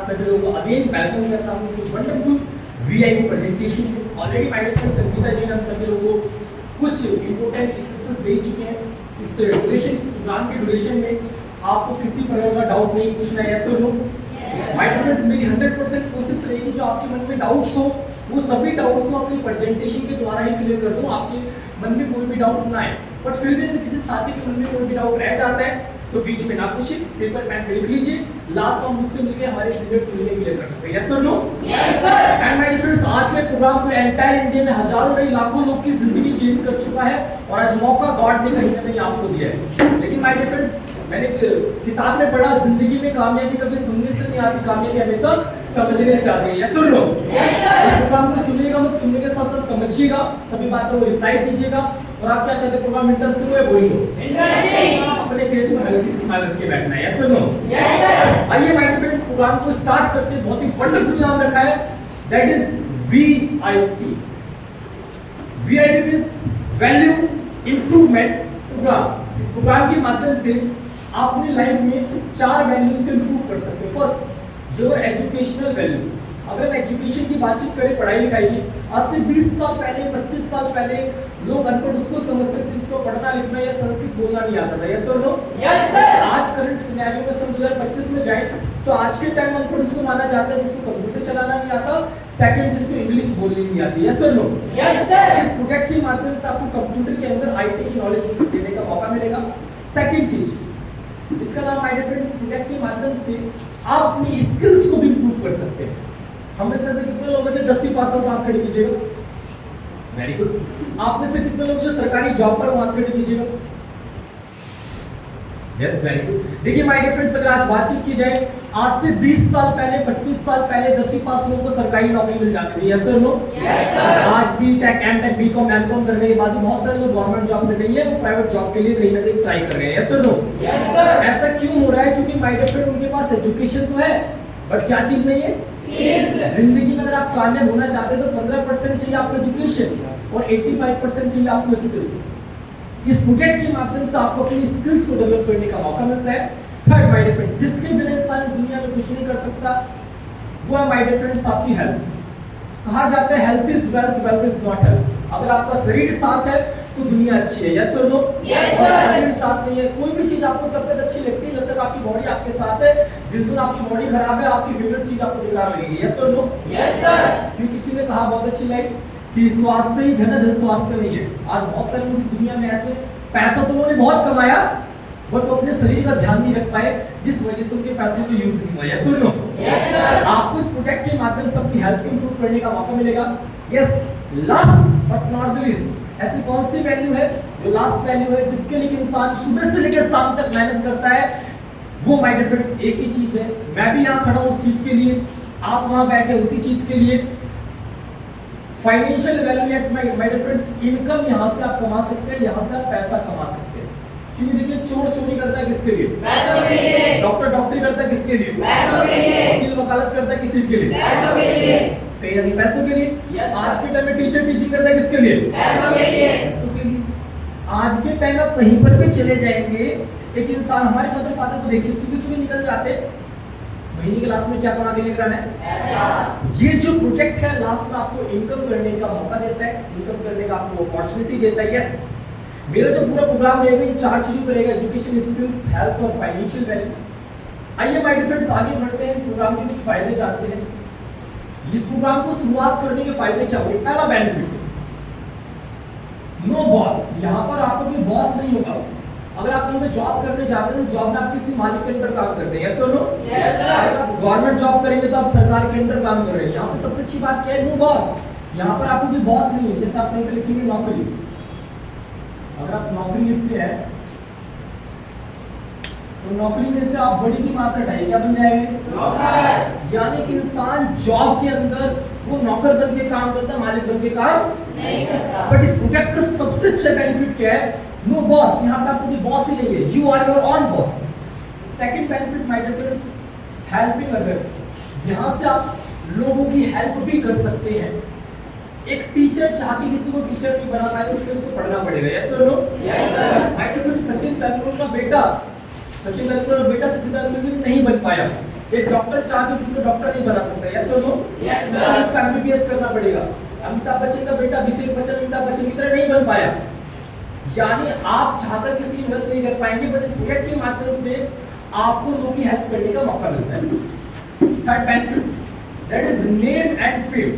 आप सभी लोगों को अगेन वेलकम करता हूं इस वंडरफुल वीआईपी प्रेजेंटेशन में। Already my dear friends Sangeeta ji ने हम सभी लोगों को कुछ इंपॉर्टेंट इंस्ट्रक्शंस दे चुके हैं। इस ड्यूरेशन, इस प्रोग्राम के ड्यूरेशन में आपको किसी प्रकार का डाउट नहीं पूछना है, यस और नो। माय डियर फ्रेंड्स मेरी 100% कोशिश रहेगी जो आपके मन में डाउट्स हो वो सभी डाउट्स को अपनी प्रेजेंटेशन के द्वारा ही क्लियर कर दूं, आपके मन में कोई भी डाउट ना आए। बट फिर भी किसी साथी के मन में कोई भी डाउट रह जाता है तो बीच में ना पूछिए, पेपर पेन लिख लीजिए, लास्ट में मुझसे मिलके हमारे सीनियर से मिलके क्लियर कर सकते हैं, यस और no. Yes sir. And my dear friends आज के प्रोग्राम को एंटायर इंडिया में हजारों नहीं लाखों लोग की जिंदगी चेंज कर चुका है और आज मौका गॉड ने कहीं ना कहीं आपको दिया है। लेकिन माय डियर फ्रेंड्स मैंने किताब में पढ़ा जिंदगी में कामयाबी कभी सुनने से नहीं आती, कामयाबी हमेशा समझने से आती है, यस और नो। Yes sir. इस प्रोग्राम को सुनिएगा मत, सुनने के साथ साथ समझिएगा, सभी बातों को रिप्लाई दीजिएगा और आप क्या चाहते हैं प्रोग्राम इंटरेस्टिंग हो या बोरिंग हो? इंटरेस्टिंग। अपने फेस पर हल्की सी स्माइल रख के बैठना है, यस और नो। Yes sir. आइए माय डियर फ्रेंड्स प्रोग्राम को स्टार्ट करते हैं। बहुत ही वंडरफुल नाम रखा है, that is VIP. VIP means value improvement program. इस प्रोग्राम के माध्यम से आप अपनी लाइफ में 4 वैल्यूज को इंप्रूव कर सकते हो। First your educational value. अगर हम एजुकेशन की बातचीत करें, पढ़ाई लिखाई की, आज से 20 साल पहले, 25 साल पहले लोग अनपढ़ उसको समझते थे जिसको पढ़ना लिखना या संस्कृत बोलना नहीं आता था, यस और नो। Yes sir. आज करंट सिनेरियो में सन 2025 में जाए तो आज के टाइम अनपढ़ उसको माना जाता है जिसको कंप्यूटर चलाना नहीं आता, सेकंड जिसको इंग्लिश बोलनी नहीं आती, यस और नो। Yes sir. इस प्रोजेक्ट के माध्यम से आपको कंप्यूटर के अंदर आईटी की नॉलेज देने का मौका मिलेगा। सेकंड चीज इसका नाम माय डियर फ्रेंड्स प्रोजेक्ट के माध्यम से आप अपनी स्किल्स को भी इंप्रूव कर सकते हैं। हम में से कितने लोग हैं जो 10वीं पास आउट हाथ खड़े कीजिएगा, वेरी गुड। आप में से कितने लोग जो सरकारी जॉब पर हाथ खड़े कीजिएगा, यस वेरी गुड। देखिए माय डियर फ्रेंड्स अगर आज बातचीत की जाए, आज से 20 साल पहले, 25 साल पहले 10वीं पास लोगों को सरकारी नौकरी मिल जाती थी, यस और नो। Yes sir. आज बीटेक, एमटेक, बीकॉम, एमकॉम करने के बाद भी बहुत सारे लोग गवर्नमेंट जॉब में नहीं है, वो प्राइवेट जॉब के लिए कहीं ना कहीं ट्राई कर रहे हैं, यस और नो। Yes sir. ऐसा क्यों हो रहा है? क्योंकि माय डियर फ्रेंड उनके पास एजुकेशन तो है बट क्या चीज नहीं है? स्किल्स। जिंदगी में अगर आप कामयाब होना चाहते हैं तो 15% चाहिए आपको एजुकेशन और 85% चाहिए आपको स्किल्स। इस प्रोजेक्ट के माध्यम से आपको अपनी स्किल्स को डेवलप करने का मौका मिलता है। थर्ड माय डियर फ्रेंड जिसके बिना इंसान इस दुनिया में कुछ नहीं कर सकता वो है माय डियर फ्रेंड्स आपकी हेल्थ। कहा जाता है health is wealth, wealth is not health. अगर आपका शरीर साथ है तो दुनिया अच्छी है, यस और नो। Yes sir. शरीर साथ नहीं है, कोई भी चीज आपको तब तक अच्छी लगती है जब तक आपकी बॉडी आपके साथ है। जिस दिन आपकी बॉडी खराब है आपकी फेवरेट चीज आपको बेकार लगेगी, यस और नो। Yes sir. क्योंकि किसी ने कहा बहुत अच्छी लाइन कि स्वास्थ्य ही धन है, धन स्वास्थ्य नहीं है। आज बहुत सारे लोग इस दुनिया में ऐसे पैसा तो उन्होंने बहुत कमाया बट वो अपने शरीर का ध्यान नहीं रख पाए जिस वजह से उनके पैसों को यूज नहीं हुआ, यस और नो। Yes sir. आपको इस प्रोजेक्ट के माध्यम से अपनी हेल्थ को इंप्रूव करने का मौका मिलेगा। Yes last but not the least ऐसी कौन सी वैल्यू है जो लास्ट वैल्यू है जिसके लिए इंसान सुबह से लेकर शाम तक मेहनत करता है? वो माय डियर फ्रेंड्स एक ही चीज है। मैं भी यहाँ खड़ा हूँ उस चीज के लिए, आप वहां बैठे उसी चीज के लिए। Financial value at my dear friends income यहाँ से आप कमा सकते हैं, यहाँ से आप पैसा कमा सकते हैं। क्योंकि देखिए चोर चोरी करता है किसके लिए? पैसों के लिए। डॉक्टर डॉक्टरी करता है किसके लिए? पैसों के लिए। वकील वकालत करता है किस चीज के लिए? पैसों के लिए। कहीं ना कहीं पैसों के लिए। आज के टाइम में टीचर टीचिंग करता है किसके लिए? पैसों के लिए। पैसों के लिए। आज के टाइम में कहीं पर भी चले जाएंगे, एक इंसान हमारे मदर फादर को देखिए सुबह सुबह निकल जाते, महीने की लास्ट में क्या कमा के लेकर आना है? ये जो प्रोजेक्ट है लास्ट में आपको इनकम करने का मौका देता है, इनकम करने का आपको अपॉर्चुनिटी देता है। यस मेरा जो पूरा प्रोग्राम रहेगा इन 4 चीजों पर रहेगा, एजुकेशन, स्किल्स, हेल्थ और फाइनेंशियल वैल्यू। आइए माय डियर फ्रेंड्स आगे बढ़ते हैं, इस प्रोग्राम के कुछ फायदे जानते हैं। इस प्रोग्राम को शुरुआत करने के फायदे क्या होंगे? पहला बेनिफिट नो बॉस। यहाँ पर आपको कोई बॉस नहीं होगा। अगर आप कहीं पे जॉब करने जाते हैं तो जॉब में आप किसी मालिक के अंडर काम करते हैं, यस और नो। Yes sir. अगर आप गवर्नमेंट जॉब करेंगे तो आप सरकार के अंडर काम कर रहे हैं। यहाँ पर सबसे अच्छी बात क्या है? No boss. यहाँ पर आपको कोई बॉस नहीं है। जैसे आप कहीं पे लिखेंगे नौकरी, अगर आप नौकरी लिखते हैं तो नौकरी में से आप बड़ी की मात्रा हटाइए, क्या बन जाएंगे? नौकर। यानी कि इंसान जॉब के अंदर वो नौकर बन के काम करता है, मालिक बन के काम नहीं करता। बट इस प्रोजेक्ट का सबसे अच्छा बेनिफिट क्या है? No boss. यहाँ पे आपको कोई बॉस ही नहीं है, you are your own boss. Second benefit my dear friends helping others. यहाँ से आप लोगों की हेल्प भी कर सकते हैं। एक टीचर चाह के किसी को टीचर नहीं बना पाए उसके उसको पढ़ना पड़ेगा, यस और no. Yes sir. My dear friends Sachin Tendulkar का बेटा सचिन तेंदुलकर नहीं बन पाया, एक डॉक्टर चाह के किसी को डॉक्टर नहीं बना सकता, यस और नो? Yes sir. उसका एमबीबीएस करना पड़ेगा। अमिताभ बच्चन का बेटा अभिषेक बच्चन अमिताभ बच्चन की तरह नहीं बन पाया। यानी आप चाहकर किसी की मदद नहीं कर पाएंगे, बट इस प्रोजेक्ट के माध्यम से आपको लोगों की हेल्प करने का मौका मिलता है। Third benefit, that is name and fame.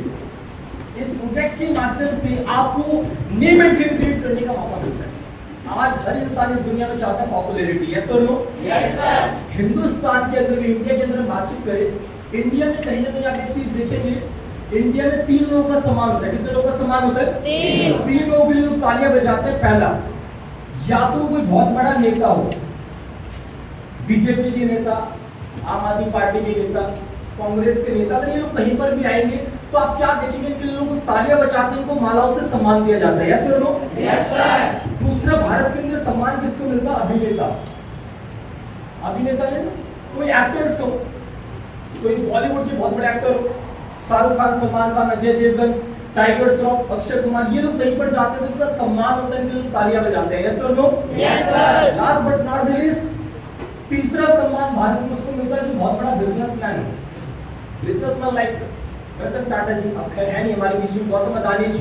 इस प्रोजेक्ट के माध्यम से आपको नेम एंड फेम क्रिएट करने का मौका मिलता है। आज हर इंसान इस दुनिया में चाहता है पॉपुलैरिटी, यस और नो? Yes sir. हिंदुस्तान के अंदर, इंडिया के अंदर बातचीत करें, इंडिया में कहीं ना कहीं आप एक चीज देखेंगे, इंडिया में 3 लोगों का सम्मान होता है। कितने लोगों का सम्मान होता है? 3 लोगों के लिए लोग तालियां बजाते हैं। पहला, या तो कोई बहुत बड़ा नेता हो, बीजेपी के नेता, आम आदमी पार्टी के नेता, कांग्रेस के नेता, अगर ये लोग कहीं पर भी आएंगे तो आप क्या देखेंगे कि लोगों को तालियां बजाते हैं, उनको मालाओं से सम्मान दिया जाता है, यस और नो? Yes sir. दूसरा, भारत के अंदर सम्मान किसको मिलता है? अभिनेता। अभिनेता मींस कोई एक्टर्स हो, कोई बॉलीवुड के बहुत बड़े एक्टर हो, शाहरुख खान, सलमान खान, अजय देवगन, टाइगर श्रॉफ, अक्षय कुमार, ये लोग कहीं पर जाते हैं तो उनका सम्मान होता है, लोग तालियां बजाते हैं, यस और no? Yes sir. Last but not the least, तीसरा सम्मान भारत में उसको मिलता है जो बहुत बड़ा बिजनेसमैन हो, बिजनेसमैन लाइक रतन टाटा जी, अब खैर है नहीं हमारे बीच में, गौतम अदानी जी,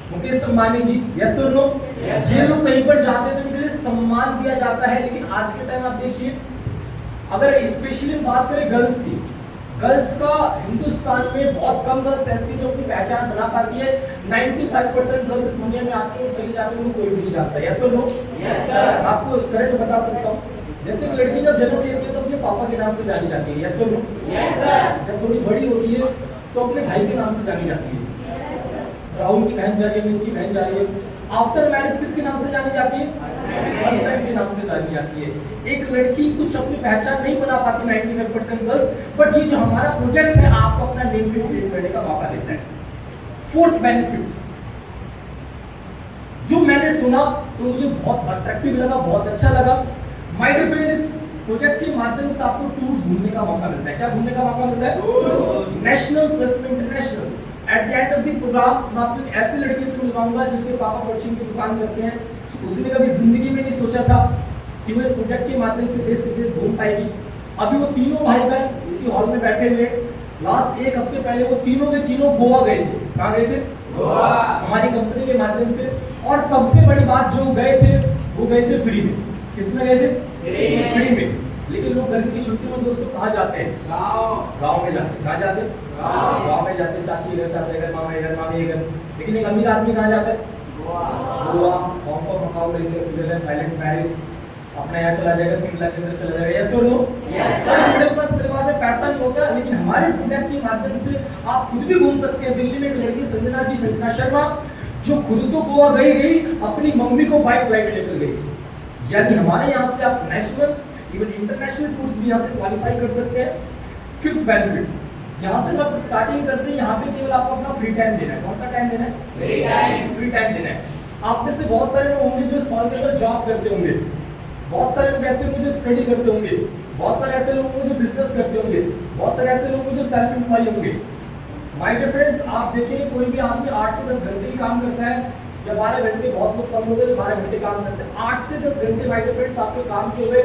मुकेश अंबानी जी, यस और नो? ये लोग कहीं पर जाते हैं तो उनके लिए सम्मान दिया जाता है। लेकिन आज के टाइम आप देखिए, अगर स्पेशली बात करें गर्ल्स की, गर्ल्स का हिंदुस्तान में बहुत कम गर्ल्स ऐसी जो अपनी पहचान बना पाती है। 95% गर्ल्स इस दुनिया में आती है और चली जाती है, उनको कोई भी नहीं जानता, यस और नो? Yes sir. आपको करेक्ट बता सकता हूँ, जैसे एक लड़की जब जन्म लेती है तो अपने पापा के नाम से जानी जाती है, यस और नो? Yes sir. जब थोड़ी बड़ी होती है तो अपने भाई के नाम से जानी जाती है। राहुल की बहन जा रही है, अमित की बहन जा रही है। आफ्टर मैरिज किसके नाम से जानी जाती है? हस्बैंड के नाम से जानी जाती है। एक लड़की कुछ अपनी पहचान नहीं बना पाती 95% गर्ल्स, बट ये जो हमारा प्रोजेक्ट है आपको अपना नेम फेम क्रिएट करने का मौका देता है। फोर्थ बेनिफिट जो मैंने सुना तो मुझे बहुत अट्रैक्टिव लगा, बहुत अच्छा लगा। माय डियर फ्रेंड, इस प्रोजेक्ट के माध्यम से आपको टूर्स घूमने का मौका मिलता है। क्या घूमने का मौका मिलता है? National plus international. At the end of the program मैं आपको एक ऐसी लड़की से मिलवाऊंगा जिसके पापा परचून की दुकान करते हैं। उसने कभी जिंदगी में नहीं सोचा था कि वो इस प्रोजेक्ट के माध्यम से देश विदेश घूम पाएगी। अभी वो तीनों भाई बहन इसी हॉल में बैठे हुए, लास्ट 1 हफ्ते पहले वो तीनों के तीनों गोवा गए थे। कहाँ गए थे? गोवा। हमारी कंपनी के माध्यम से। और सबसे बड़ी बात, जो गए थे वो गए थे फ्री में। किसमें गए थे? फ्री में। लेकिन लोग गर्मी की छुट्टी में दोस्तों कहाँ जाते हैं? गाँव में जाते हैं। कहाँ जाते हैं? गाँव में जाते हैं। चाची घर, चाचा घर, मामा घर, मामी घर। लेकिन एक अमीर आदमी कहाँ जाता है? Goa, Hong Kong, Macau, Malaysia, Switzerland, Thailand, Paris, अपना यहाँ चला जाएगा, शिमला के अंदर चला जाएगा, यस और no? Yes sir. Middle class परिवार में पैसा नहीं होता, लेकिन हमारे इस प्रोजेक्ट के माध्यम से आप खुद भी घूम सकते हैं। दिल्ली में एक लड़की संजना जी, संजना शर्मा, जो खुद तो गोवा गई, अपनी मम्मी को बाइक फ्लाइट लेकर गई थी। यानी हमारे यहाँ से आप नेशनल इवन इंटरनेशनल टूर्स भी यहाँ से क्वालिफाई कर सकते हैं। फिफ्थ बेनिफिट, यहाँ से जब आप स्टार्टिंग करते हैं, यहाँ पे केवल आपको अपना फ्री टाइम देना है। कौन सा टाइम देना है? फ्री टाइम देना है। आप में से बहुत सारे लोग होंगे जो सॉल के अंदर जॉब करते होंगे, बहुत सारे लोग ऐसे होंगे जो स्टडी करते होंगे, बहुत सारे ऐसे लोग होंगे जो बिजनेस करते होंगे, बहुत सारे ऐसे लोग होंगे जो सेल्फ एम्प्लॉय होंगे। माय डियर फ्रेंड्स, आप देखिए कोई भी आदमी 8 से 10 घंटे ही काम करता है, या 12 घंटे, बहुत लोग कम लोग हैं 12 घंटे काम करते हैं। 8 से 10 घंटे माय डियर फ्रेंड्स आपके काम के हुए,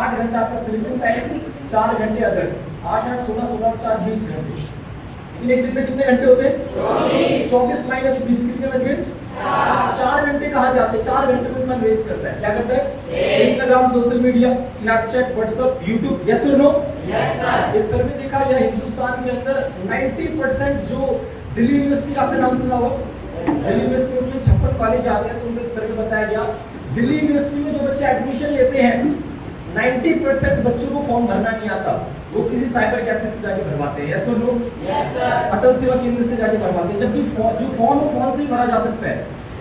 8 घंटा आपका स्लीपिंग टाइम, 4 घंटे अदर्स, 8 8 16 16 4 20 घंटे। लेकिन एक दिन में कितने घंटे होते हैं? 24 माइनस 20 कितने बच गए? 4 घंटे कहाँ जाते हैं? 4 घंटे में इंसान वेस्ट करता है। क्या करता है? Instagram, social media, Snapchat, WhatsApp, YouTube, yes और नो? Yes sir. एक सर्वे देखा गया हिंदुस्तान के अंदर 90% जो दिल्ली यूनिवर्सिटी का आपने नाम सुना हो, दिल्ली यूनिवर्सिटी में 56 कॉलेज आते हैं, तो उनको एक सर्वे बताया गया, दिल्ली यूनिवर्सिटी में जो बच्चे एडमिशन लेते हैं 90% बच्चों को फॉर्म भरना नहीं आता, वो किसी साइबर कैफे से जाके भरवाते हैं, यस और नो? Yes sir. अटल सेवा केंद्र से जाके भरवाते हैं, जबकि जो फॉर्म है फोन से ही भरा जा सकता है।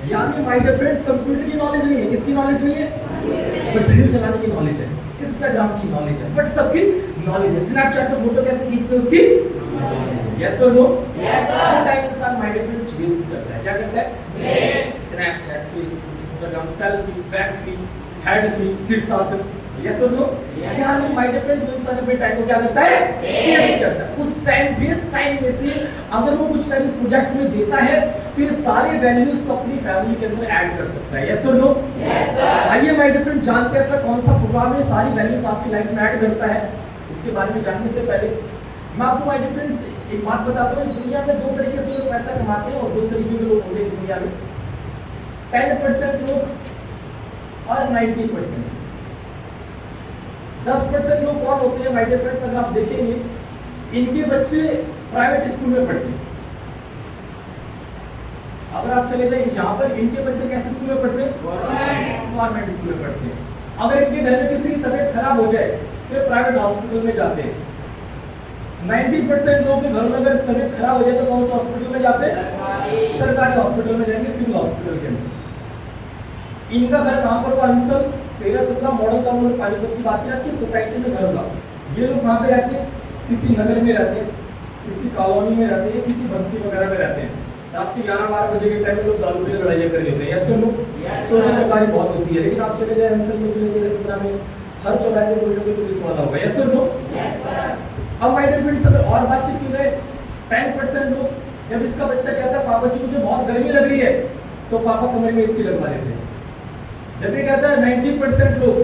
यानी माय डियर फ्रेंड्स, कंप्यूटर की नॉलेज नहीं है, किसकी नॉलेज नहीं है? बट रील चलाने की नॉलेज है, इंस्टाग्राम की नॉलेज है, बट सबकी नॉलेज है, स्नैपचैट पे फोटो कैसे खींचते हैं उसकी नॉलेज है, यस और नो? Yes sir. टाइम इंसान माय डियर फ्रेंड्स वेस्ट करता है। क्या करता है? Snapchat, Facebook, Instagram, selfie, back feed, head feed, शीर्षासन, यस और नो? यानी माय डियर फ्रेंड्स, इंसान अपने टाइम को क्या करता है? वेस्ट करता है। उस टाइम, वेस्ट टाइम में से अगर वो कुछ टाइम इस प्रोजेक्ट में देता है तो ये सारे वैल्यूज को अपनी फैमिली के अंदर ऐड कर सकता है, यस और नो? Yes sir. आइए माय डियर फ्रेंड्स, जानते हैं ऐसा कौन सा प्रोग्राम है सारी वैल्यूज आपकी लाइफ में ऐड करता है। इसके बारे में जानने से पहले मैं आपको माय डियर फ्रेंड्स एक बात बताता हूँ। इस दुनिया में दो तरीके से लोग पैसा कमाते हैं और दो तरीके के लोग होते हैं इस दुनिया में। 10% लोग और 90%। 10% लोग कौन होते हैं माय डियर फ्रेंड्स? अगर आप देखेंगे, इनके बच्चे प्राइवेट स्कूल में पढ़ते हैं। अगर आप चले जाए यहाँ पर, इनके बच्चे कैसे स्कूल में पढ़ते हैं? गवर्नमेंट स्कूल में पढ़ते हैं। अगर इनके घर में किसी की तबीयत खराब हो जाए तो प्राइवेट हॉस्पिटल में जाते हैं। 90% लोगों के घरों में अगर तबीयत खराब हो जाए तो कौन से हॉस्पिटल में जाते हैं? सरकारी हॉस्पिटल में जाएंगे, सिविल हॉस्पिटल के अंदर। इनका घर कहाँ पर? वो अंसल 13-17 मॉडल टाउन और पानीपत की बात है, अच्छी सोसाइटी में घर होगा। ये लोग कहाँ पे रहते हैं? किसी नगर में रहते हैं, किसी कॉलोनी में रहते हैं, किसी बस्ती वगैरह में रहते हैं। रात के 11-12 बजे के टाइम में लोग दारू पी के लड़ाइयाँ कर लेते हैं। ऐसे लोग चोरी चकारी बहुत होती है। लेकिन आप चले जाए अंसल में, चले जाए 17 में, हर चौराहे पे कोई ना कोई पुलिस वाला होगा। ऐसे लोग। अब माय डियर फ्रेंड्स, अगर और बातचीत की जाए, 10% लोग, जब इसका बच्चा कहता है पापा जी मुझे बहुत गर्मी लग रही है, तो पापा कमरे में एसी लगवा देते हैं। जब ये कहता है 90% लोग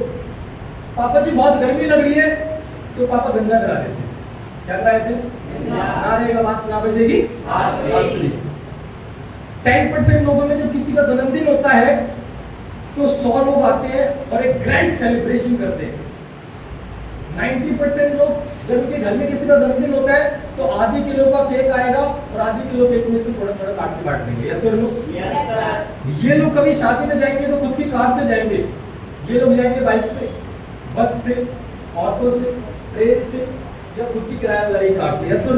पापा जी बहुत गर्मी लग रही है, तो पापा गंजा करा देते हैं। क्या करा देते हैं? ना रहेगा बांस ना बजेगी बांसुरी। 10% लोगों में जब किसी का जन्मदिन होता है तो 100 लोग आते हैं और एक ग्रैंड सेलिब्रेशन करते हैं। 90% लोग जब उनके घर में किसी का जन्मदिन होता है तो आधी किलो का केक आएगा और आधी किलो केक में से थोड़ा थोड़ा काट के बांट देंगे। Yes sir. ये लोग कभी शादी में जाएंगे तो खुद की कार से जाएंगे, ये लोग जाएंगे बाइक से, बस से, ऑटो से, ट्रेन से या खुद की किराया वाली कार से। Yes sir.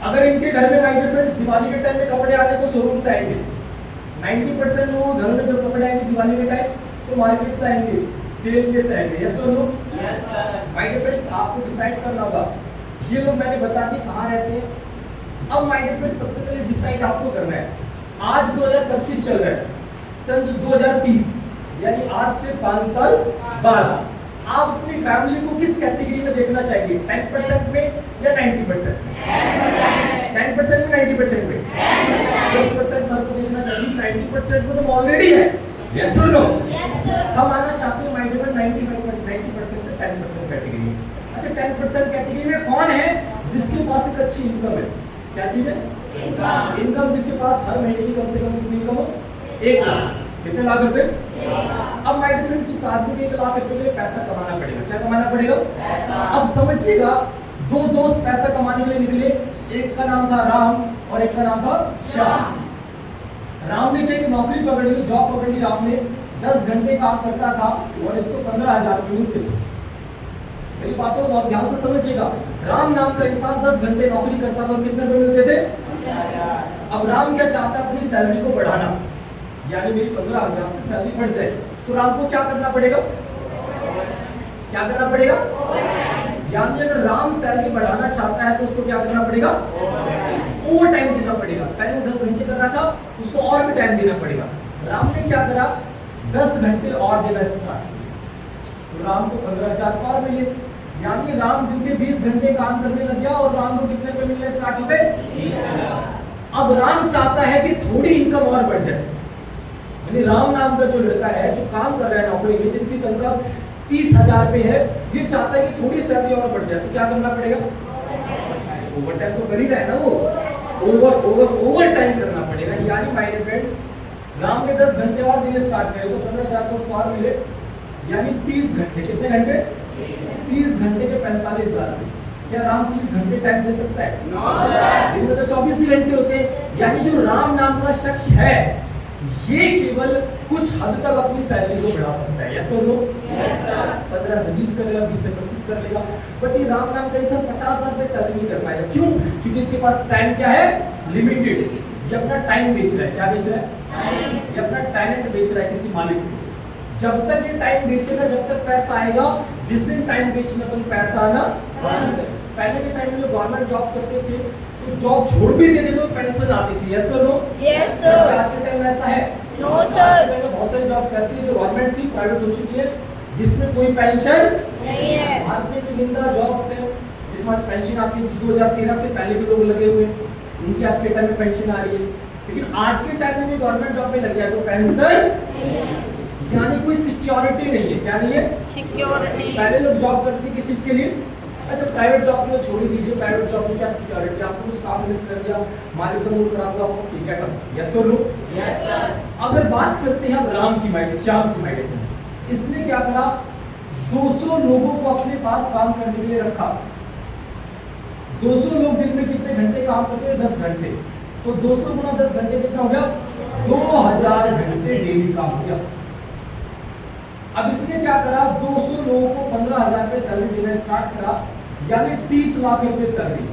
अगर इनके घर में माय डियर फ्रेंड्स दिवाली के टाइम में कपड़े आते हैं तो शोरूम से आएंगे। 90% लोगों घर में जब कपड़े आएंगे दिवाली के टाइम तो मार्केट से आएंगे, सेल में से आएंगे। Yes sir. My dear friends, आपको डिसाइड करना होगा ये लोग मैंने बता दी कहाँ रहते हैं। अब माय डियर फ्रेंड्स, सबसे पहले डिसाइड आपको करना है। आज 2025 चल रहा है, सन 2030 यानी आज से 5 साल बाद आप अपनी फैमिली को किस कैटेगरी में देखना चाहिए? 10% में या 90% में? 10% में 90% में? 10% पर को देखना चाहिए। 90% में तो ऑलरेडी है। यस और नो? हम आना चाहते हैं माय डियर 90% से 10% कैटेगरी। अच्छा, 10% कैटेगरी में कौन है जिसके पास एक अच्छी इनकम है? क्या चीज है? इनकम जिसके पास हर महीने की कम से कम कितनी इनकम हो? 1 लाख। कितने लाख रुपए? अब माय डियर फ्रेंड्स, उस आदमी को 1 लाख रुपए के लिए पैसा कमाना पड़ेगा। क्या कमाना पड़ेगा? पैसा। अब समझिएगा, 2 दोस्त पैसा कमाने के लिए निकले, एक का नाम था राम और एक का नाम था श्याम। राम ने क्या एक नौकरी पकड़ ली, जॉब पकड़ ली राम ने, 10 घंटे काम करता था और इसको 15,000 रुपये मिलते थे। मेरी बातों को बहुत ध्यान से समझिएगा। राम नाम का इंसान 10 घंटे नौकरी करता था और कितने रुपए मिलते थे? अब राम क्या चाहता है? अपनी सैलरी को बढ़ाना, यानी मेरी 15,000 से सैलरी बढ़ जाए। तो राम को क्या करना पड़ेगा? क्या करना पड़ेगा? यानी अगर राम सैलरी बढ़ाना चाहता है तो उसको क्या करना पड़ेगा? ओवर टाइम देना पड़ेगा। पहले वो 10 घंटे कर रहा था, उसको और भी टाइम देना पड़ेगा। राम ने क्या करा? 10 घंटे और देना स्टार्ट किया तो राम को 15,000 और मिले। यानी राम दिन के 20 घंटे काम करने लग गया और राम को कितने पे मिलने स्टार्ट हो गए? अब राम चाहता है कि थोड़ी इनकम और बढ़ जाए। यानी राम नाम का जो लड़का है जो काम कर रहा है नौकरी में, जिसकी तनख्वाह 30,000 रुपए है, ये चाहता है कि थोड़ी सैलरी और बढ़ जाए। तो क्या करना पड़ेगा? ओवर टाइम तो कर ही रहा है ना वो, ओवर टाइम करना पड़ेगा। यानी माय डियर फ्रेंड्स, राम ने 10 घंटे और देने स्टार्ट करे तो 15,000 को उसको और मिले, यानी 30 घंटे। कितने घंटे? 30 घंटे के 45,000। क्या राम 30 घंटे टाइम दे सकता है? दिन में तो 24 ही घंटे होते हैं। यानी जो राम नाम का शख्स है ये केवल कुछ हद तक अपनी सैलरी को बढ़ा सकता है। यस और नो? 15 से 20 कर लेगा, 20 से 25 कर लेगा, बट ये राम नाम का इंसान 50,000 रुपए सैलरी नहीं कर पाएगा। क्यों? क्योंकि इसके पास टाइम क्या है? लिमिटेड। ये अपना टाइम बेच रहा है। क्या बेच रहा है? ये अपना टैलेंट बेच रहा है किसी मालिक को। जब तक ये टाइम बेचेगा जब तक पैसा आएगा, जिस दिन टाइम बेचने पर पैसा आना बंद। पहले के टाइम में लोग गवर्नमेंट जॉब करते थे तो जॉब छोड़ भी देते तो पेंशन आती थी। यस और नो? Yes sir. आज के टाइम में ऐसा है? No sir. बहुत सारी जॉब्स ऐसी है जो गवर्नमेंट थी, प्राइवेट हो चुकी है, जिसमें कोई पेंशन नहीं है। भारत में चुनिंदा जॉब्स है जिसमें आज पेंशन आती है। 2013 से पहले के लोग लगे हुए, उनकी आज के टाइम में पेंशन आ रही है। लेकिन आज के टाइम में भी गवर्नमेंट जॉब में लग गया तो पेंशन। यानी कोई सिक्योरिटी नहीं है। क्या नहीं है? सिक्योरिटी। पहले लोग जॉब करते थे किस चीज के लिए? अच्छा प्राइवेट जॉब के लिए छोड़ ही दीजिए, प्राइवेट जॉब में क्या सिक्योरिटी, आपको कुछ काम मिल कर दिया, मालिक का मूड खराब हुआ आपको ठीक है कर। यस और नो? Yes sir. अगर बात करते हैं हम राम की माइंड, श्याम की माइंड, इसने क्या करा, 200 लोगों को अपने पास काम करने के लिए रखा। 200 लोग दिन में कितने घंटे काम करते हैं? 10 घंटे। तो 200 गुना 10 घंटे कितना हो गया? 2000 घंटे डेली काम हो गया। अब इसने क्या करा, 200 लोगों को 15,000 रुपए सैलरी देना स्टार्ट करा, यानी 30 लाख रुपए सैलरी।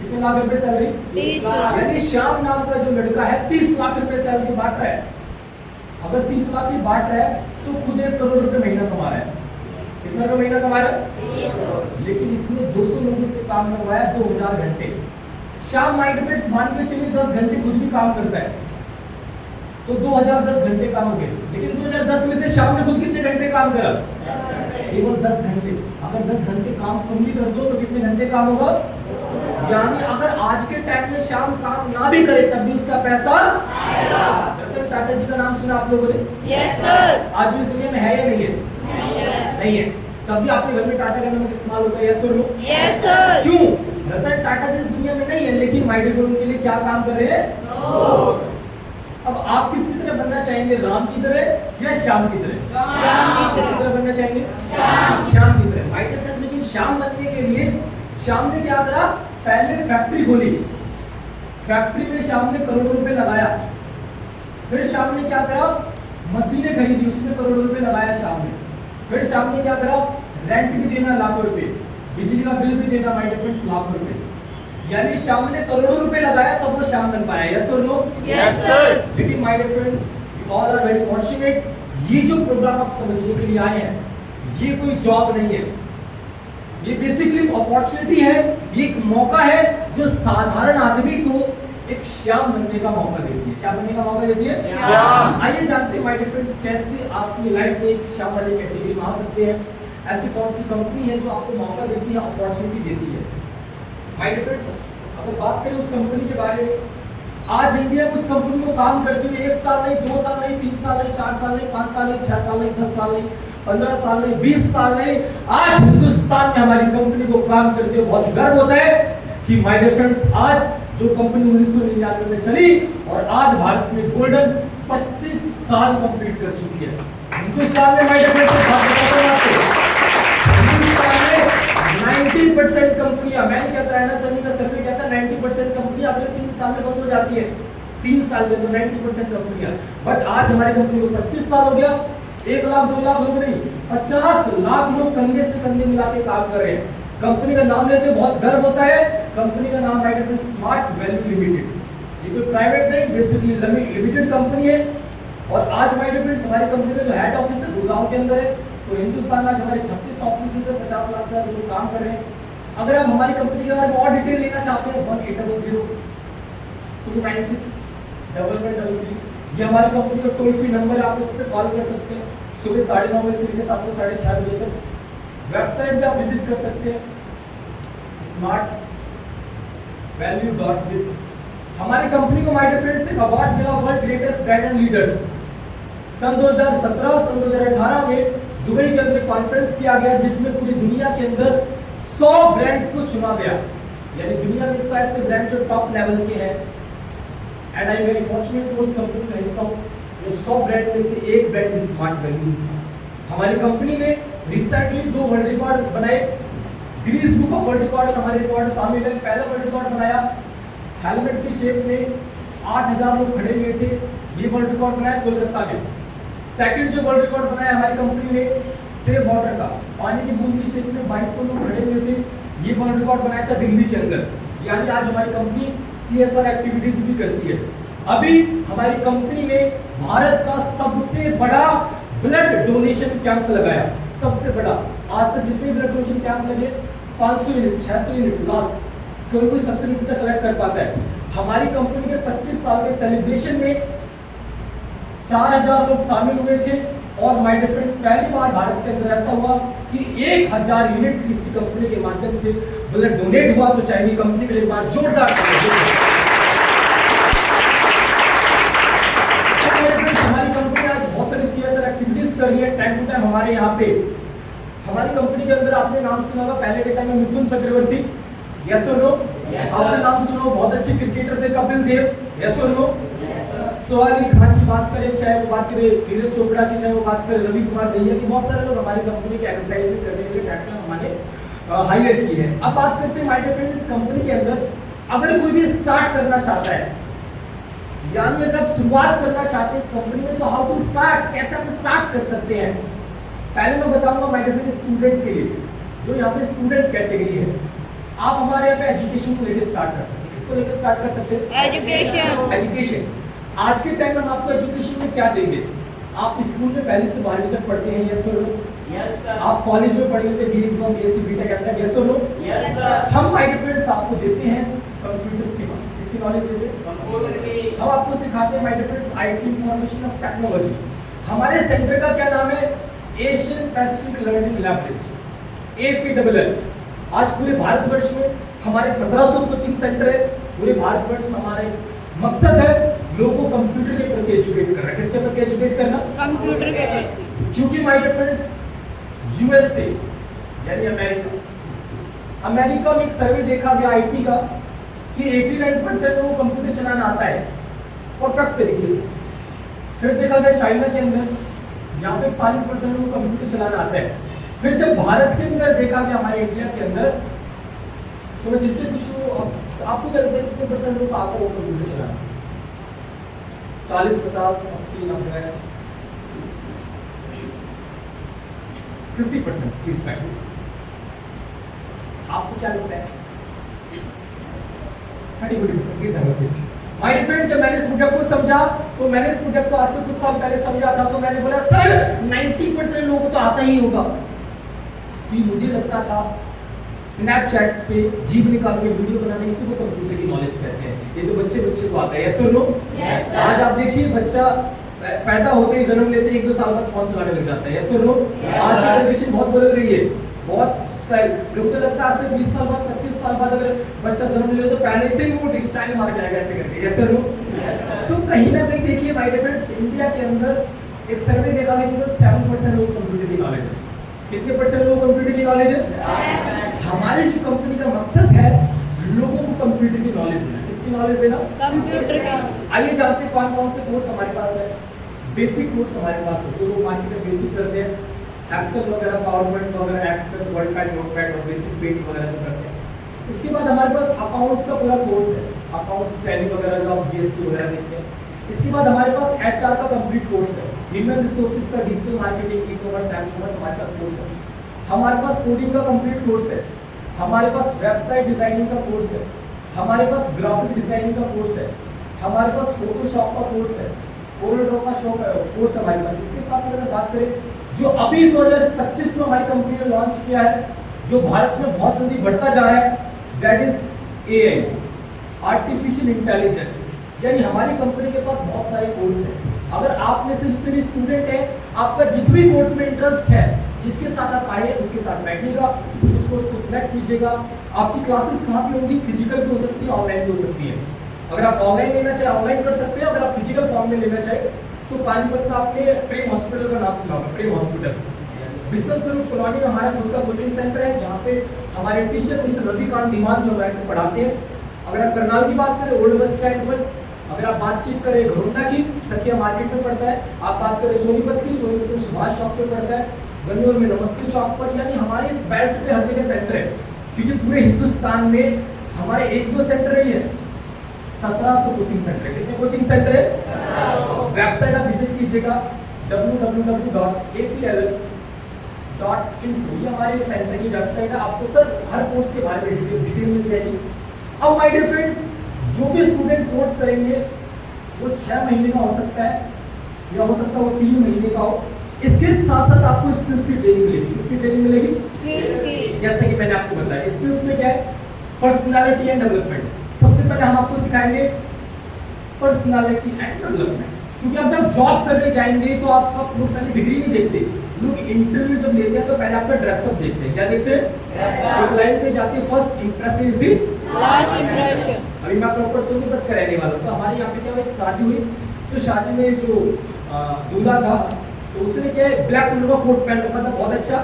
कितने लाख रुपए सैलरी? 30 लाख। यानी श्याम नाम का जो लड़का है 30 लाख रुपए सैलरी बांट रहा है। अगर 30 लाख की बांट रहा है तो खुद 1 करोड़ रुपए महीना कमा रहा है। कितना रुपए महीना कमा रहा है? लेकिन इसने 200 लोगों से काम करवाया 2000 घंटे। श्याम माइंडमेट्स मान के चलिए 10 घंटे खुद भी काम करता है, तो 2010 घंटे काम हो गए। लेकिन 2010 में से श्याम ने खुद कितने घंटे काम करा? केवल 10 घंटे। अगर 10 घंटे काम कम भी कर दो तो कितने घंटे काम होगा? यानी अगर आज के टाइम में श्याम काम ना भी करे तब भी उसका पैसा आएगा। रतन टाटा जी का नाम सुना आप लोगों ने? Yes sir. आज भी इस दुनिया में है या नहीं है? नहीं है। तब भी आपके घर में टाटा का नमक इस्तेमाल होता है? यस और नो? Yes sir. क्यों? रतन टाटा जी इस दुनिया में नहीं है, लेकिन माय डियर उनके लिए क्या काम कर रहे हैं? अब आप किसकी तरह बनना चाहेंगे, राम की तरह या श्याम की तरह? किसकी तरह बनना चाहेंगे? श्याम की तरह। माय डियर फ्रेंड्स, लेकिन श्याम बनने के लिए श्याम ने क्या करा, पहले फैक्ट्री खोली। फैक्ट्री में श्याम ने करोड़ों रुपए लगाया। फिर श्याम ने क्या करा, मशीनें खरीदी, उसमें करोड़ों रुपए लगाया श्याम ने। फिर श्याम ने क्या करा, रेंट भी देना लाखों रुपए, बिजली का बिल भी देना माय डियर फ्रेंड्स लाखों रुपए। यानी श्याम ने करोड़ों रुपए लगाया तब वो श्याम बन पाया। यस और नो? Yes sir. लेकिन my dear friends, we all are very fortunate, ये जो प्रोग्राम आप समझने के लिए आए हैं, ये कोई जॉब नहीं है, ये बेसिकली अपॉर्चुनिटी है, ये एक मौका है जो साधारण आदमी को एक श्याम बनने का मौका देती है। क्या बनने का मौका देती है? श्याम। आइए जानते हैं माय डियर फ्रेंड्स, कैसे आपकी लाइफ में एक श्याम वाली कैटेगरी में आ सकते हैं। ऐसी कौन सी कंपनी है जो आपको मौका देती है, अपॉर्चुनिटी देती है? माय डियर फ्रेंड्स, अगर बात करें उस कंपनी के बारे में, आज इंडिया में उस कंपनी को काम करते हुए 1 साल नहीं, 2 साल नहीं, 3 साल नहीं, 4 साल नहीं, 5 साल नहीं, 6 साल नहीं, 10 साल नहीं, 15 साल नहीं, 20 साल नहीं, आज हिंदुस्तान में हमारी कंपनी को काम करते हुए बहुत गर्व होता है कि माय डियर फ्रेंड्स, आज जो कंपनी 1999 में चली और आज भारत में गोल्डन 25 साल कंप्लीट कर चुकी है। हिंदुस्तान में माय डियर फ्रेंड्स 90% कंपनियां, मैं नहीं कहता है ना, सभी का सर्वे कहता है 90% कंपनियां अगले 3 साल में बंद हो जाती है। 3 साल में तो 90% कंपनियां, बट आज हमारी कंपनी को 25 साल हो गया। 1 लाख 2 लाख लोग नहीं, 50 लाख लोग कंधे से कंधे मिला के काम कर रहे हैं। कंपनी का नाम लेते बहुत गर्व होता है। कंपनी का नाम है स्मार्ट वैल्यू लिमिटेड। ये कोई प्राइवेट नहीं, बेसिकली लिमिटेड कंपनी है। और आज माय डियर फ्रेंड्स, हमारी कंपनी का जो हेड ऑफिस है गुड़गांव के अंदर है। तो हिंदुस्तान में आज हमारे 36 ऑफिस से 50 लाख से ज्यादा लोग काम कर रहे हैं। अगर आप हमारी कंपनी के बारे में और डिटेल लेना चाहते हैं, 1800 296 1133, ये हमारी कंपनी का टोल फ्री नंबर है, आप उस पर कॉल कर सकते हैं। सुबह 9:30 बजे से लेकर शाम को 6:30 बजे तक। वेबसाइट पे आप विजिट कर सकते हैं smartvalue.biz। हमारी कंपनी को माय डियर फ्रेंड्स एक अवार्ड मिला, world greatest brand and leaders. सन 2017 सन 2018 में दुबई के अंदर कॉन्फ्रेंस किया गया, जिसमें पूरी दुनिया के अंदर 100 ब्रांड्स को चुना गया। यानी दुनिया में 100 ऐसे ब्रांड जो टॉप लेवल के हैं, and I am very fortunate उस कंपनी का हिस्सा हूं। ये 100 ब्रांड में से एक ब्रांड भी स्मार्ट वैल्यू था। हमारी कंपनी ने रिसेंटली 2 वर्ल्ड रिकॉर्ड बनाए। Guinness book of world record हमारे रिकॉर्ड शामिल है। पहला वर्ल्ड रिकॉर्ड बनाया, हेलमेट की शेप में 8000 लोग खड़े हुए थे, ये वर्ल्ड रिकॉर्ड बनाया कोलकाता में। सेकंड जो वर्ल्ड रिकॉर्ड बनाया हमारी कंपनी ने सेव वाटर का, पानी की बूंद की शेप में 2200 लोग खड़े हुए थे, ये वर्ल्ड रिकॉर्ड बनाया था दिल्ली के अंदर। यानी आज हमारी कंपनी CSR एक्टिविटीज भी करती है। अभी हमारी कंपनी ने भारत का सबसे बड़ा ब्लड डोनेशन कैंप लगाया, सबसे बड़ा। आज तक जितने ब्लड डोनेशन कैंप लगे 500 यूनिट 600 यूनिट लास्ट, कोई 70 यूनिट तक कलेक्ट कर पाता है। हमारी कंपनी के 25 साल के सेलिब्रेशन में 4000 लोग शामिल हुए थे। और माय डियर फ्रेंड्स, पहली बार भारत के अंदर ऐसा हुआ कि 1000 यूनिट किसी कंपनी के माध्यम से ब्लड डोनेट हुआ। तो चाइनीज कंपनी के लिए एक बार जोरदार हमारी कंपनी आज बहुत सारी CSR एक्टिविटीज कर हमारे यहाँ पे हमारी कंपनी के अंदर आपने नाम सुना होगा पहले के टाइम में मिथुन चक्रवर्ती, यस और नो? आपने नाम सुना हो बहुत अच्छे क्रिकेटर थे कपिल देव, यस और नो? सोहेल अली खान की बात करें, चाहे वो बात करें नीरज चोपड़ा की, चाहे वो बात करें रवि कुमार दहिया की, बहुत सारे लोग हमारी कंपनी के एडवर्टाइजिंग करने के लिए टैटलर हमारे हायर की है। अब बात करते हैं माय डियर फ्रेंड्स, इस कंपनी के अंदर अगर कोई भी स्टार्ट करना चाहता है, यानी अगर आप शुरुआत करना चाहते हैं इस कंपनी में, तो हाउ टू स्टार्ट, कैसे आप स्टार्ट कर सकते हैं। पहले मैं बताऊंगा माय डियर फ्रेंड्स स्टूडेंट के लिए, जो यहाँ पे स्टूडेंट कैटेगरी है, आप हमारे यहाँ पे एजुकेशन को लेकर स्टार्ट कर सकते हैं। किसको लेकर स्टार्ट कर सकते हैं? एजुकेशन। एजुकेशन। आज के टाइम में हम आपको एजुकेशन में क्या देंगे? आप स्कूल में पहले से 12वीं तक पढ़ते हैं, यस और नो? Yes sir. आप कॉलेज में पढ़ लेते हैं बीए, बीएससी, बीटेक तक, यस और नो? Yes sir. हम माय डियर फ्रेंड्स आपको देते हैं कंप्यूटर्स की नॉलेज। किसकी नॉलेज देते हैं? कंप्यूटर की। हम आपको सिखाते हैं my dear friends IT information of technology. हमारे सेंटर का क्या नाम है? Asian Pacific learning laboratory, APLL। आज पूरे भारतवर्ष में हमारे 1700 कोचिंग सेंटर है। पूरे भारतवर्ष में हमारे मकसद है लोगों को कंप्यूटर के प्रति एजुकेट करना। किसके प्रति एजुकेट करना? कंप्यूटर के प्रति। क्योंकि माय डियर फ्रेंड्स यूएसए यानी अमेरिका में एक सर्वे देखा गया आईटी का कि 89% लोगों को कंप्यूटर चलाना आता है परफेक्ट तरीके से। फिर देखा गया चाइना के अंदर, यहाँ पे 40% लोगों को कंप्यूटर चलाना आता है। फिर जब भारत के अंदर देखा गया, हमारे इंडिया के अंदर, तो मैं जिससे पूछूं आपको क्या लगता है कितने परसेंट लोग आता है वो कंप्यूटर चलाना? 40, 50, 80, 90, 50%? प्लीज बैठो। आपको क्या लगता है? 30-40%? Please have a seat. My dear friends, जब मैंने इस प्रोजेक्ट को समझा, तो मैंने इस प्रोजेक्ट को आज से कुछ साल पहले समझा था, तो मैंने बोला सर 90% लोगों को तो आता ही होगा। कि मुझे लगता था स्नैपचैट पे जीभ निकाल के वीडियो बनाने, इसी को कंप्यूटर की नॉलेज कहते हैं। ये तो बच्चे को आता है, यस और नो? Yes sir. आज आप देखिए बच्चा पैदा होते ही जन्म लेते ही 1-2 साल बाद फोन चलाने लग जाता है, यस और नो? आज की जनरेशन बहुत बदल रही है, बहुत स्टाइल। लोगों को लगता है आज से 20 साल बाद, 25 साल बाद अगर बच्चा जन्म ले तो पहले से ही वो स्टाइल मार जाएगा ऐसे करके, यस और नो? सो कहीं ना कहीं देखिए माय डियर फ्रेंड्स, इंडिया के अंदर एक सर्वे देखा गया कि 7% लोगों को कंप्यूटर की नॉलेज है। कितने परसेंट लोगों को कंप्यूटर की नॉलेज है? हमारी जो कंपनी का मकसद है लोगों को कंप्यूटर की नॉलेज देना। किसकी नॉलेज देना? कंप्यूटर का। आइए जानते हैं कौन कौन से कोर्स हमारे पास है। बेसिक कोर्स हमारे पास है, जो लोग मार्केट में बेसिक करते हैं, एक्सेल वगैरह, पावरपॉइंट वगैरह, एक्सेस, वर्डपैड, नोटपैड और बेसिक पेंट वगैरह जो करते हैं। इसके बाद हमारे पास अकाउंट्स का पूरा कोर्स है, अकाउंट्स, टैली वगैरह जो आप जीएसटी वगैरह देखते हैं। इसके बाद हमारे पास एचआर का कंप्लीट कोर्स है, ह्यूमन रिसोर्सेज का, डिजिटल मार्केटिंग, ई-कॉमर्स, एम-कॉमर्स हमारे पास कोर्स है। हमारे पास कोडिंग का कंप्लीट कोर्स है, हमारे पास वेबसाइट डिजाइनिंग का कोर्स है, हमारे पास ग्राफिक डिजाइनिंग का कोर्स है, हमारे पास फोटोशॉप का कोर्स है, कोरल का कोर्स हमारे पास। इसके साथ साथ अगर बात करें जो अभी 2025 में हमारी कंपनी ने लॉन्च किया है, जो भारत में बहुत जल्दी बढ़ता जा रहा है, that is AI, artificial intelligence. यानी हमारी कंपनी के पास बहुत सारे कोर्स हैं। अगर आप में से जितने भी स्टूडेंट हैं, आपका जिस भी कोर्स में इंटरेस्ट है, जिसके साथ आप आए उसके साथ बैठिएगा, उस कोर्स को सिलेक्ट कीजिएगा। आपकी क्लासेस कहाँ पे होंगी? फिजिकल भी हो सकती है, ऑनलाइन भी हो सकती है। अगर आप ऑनलाइन लेना चाहे ऑनलाइन कर सकते हैं, अगर आप फिजिकल फॉर्म में लेना चाहे तो पानीपत में आपने प्रेम हॉस्पिटल का नाम सुना होगा, प्रेम हॉस्पिटल। विश्व स्वरूप कॉलोनी में हमारा खुद का कोचिंग सेंटर है, जहाँ पे हमारे टीचर मिस्टर रविकांत धीमान जो बैठ के पढ़ाते हैं। अगर आप करनाल की बात करें, ओल्ड बस स्टैंड पर। अगर आप बातचीत करें घरोंदा की, तकिया मार्केट में पड़ता है। आप बात करें सोनीपत की, सोनीपत में सुभाष चौक पे पड़ता है। गन्नौर में नमस्ते चौक पर। यानी हमारे इस बेल्ट पे हर जगह सेंटर है, क्योंकि पूरे हिंदुस्तान में हमारे 1-2 सेंटर नहीं है, 1700 कोचिंग सेंटर है। कितने कोचिंग सेंटर है? वेबसाइट आप विजिट कीजिएगा www.apll.info, ये हमारे सेंटर की वेबसाइट है। आपको सर हर कोर्स के बारे में डिटेल मिल जाएगी। अब माय डियर फ्रेंड्स, जो भी स्टूडेंट कोर्स करेंगे वो 6 महीने का हो सकता है, या हो सकता है वो 3 महीने का हो। इसके साथ साथ आपको स्किल्स की ट्रेनिंग मिलेगी। किसकी ट्रेनिंग मिलेगी? स्किल्स की। जैसे कि मैंने आपको बताया, स्किल्स में क्या है? Personality and development. सबसे पहले हम आपको सिखाएंगे पर्सनालिटी एंड डेवलपमेंट, क्योंकि आप जब जॉब करने जाएंगे तो आप लोग पहले डिग्री नहीं देखते। लोग इंटरव्यू जब लेते हैं तो पहले आपका ड्रेसअप देखते हैं। क्या देखते हैं? एक लाइन पे जाती है, first impression is the last impression. अभी मैं प्रॉपर सोनीपत का रहने वाला हूँ, तो हमारे यहाँ पे क्या हुआ, एक शादी हुई, तो शादी में जो दूल्हा था तो उसने क्या है ब्लैक कलर का कोट पहन रखा था, बहुत अच्छा,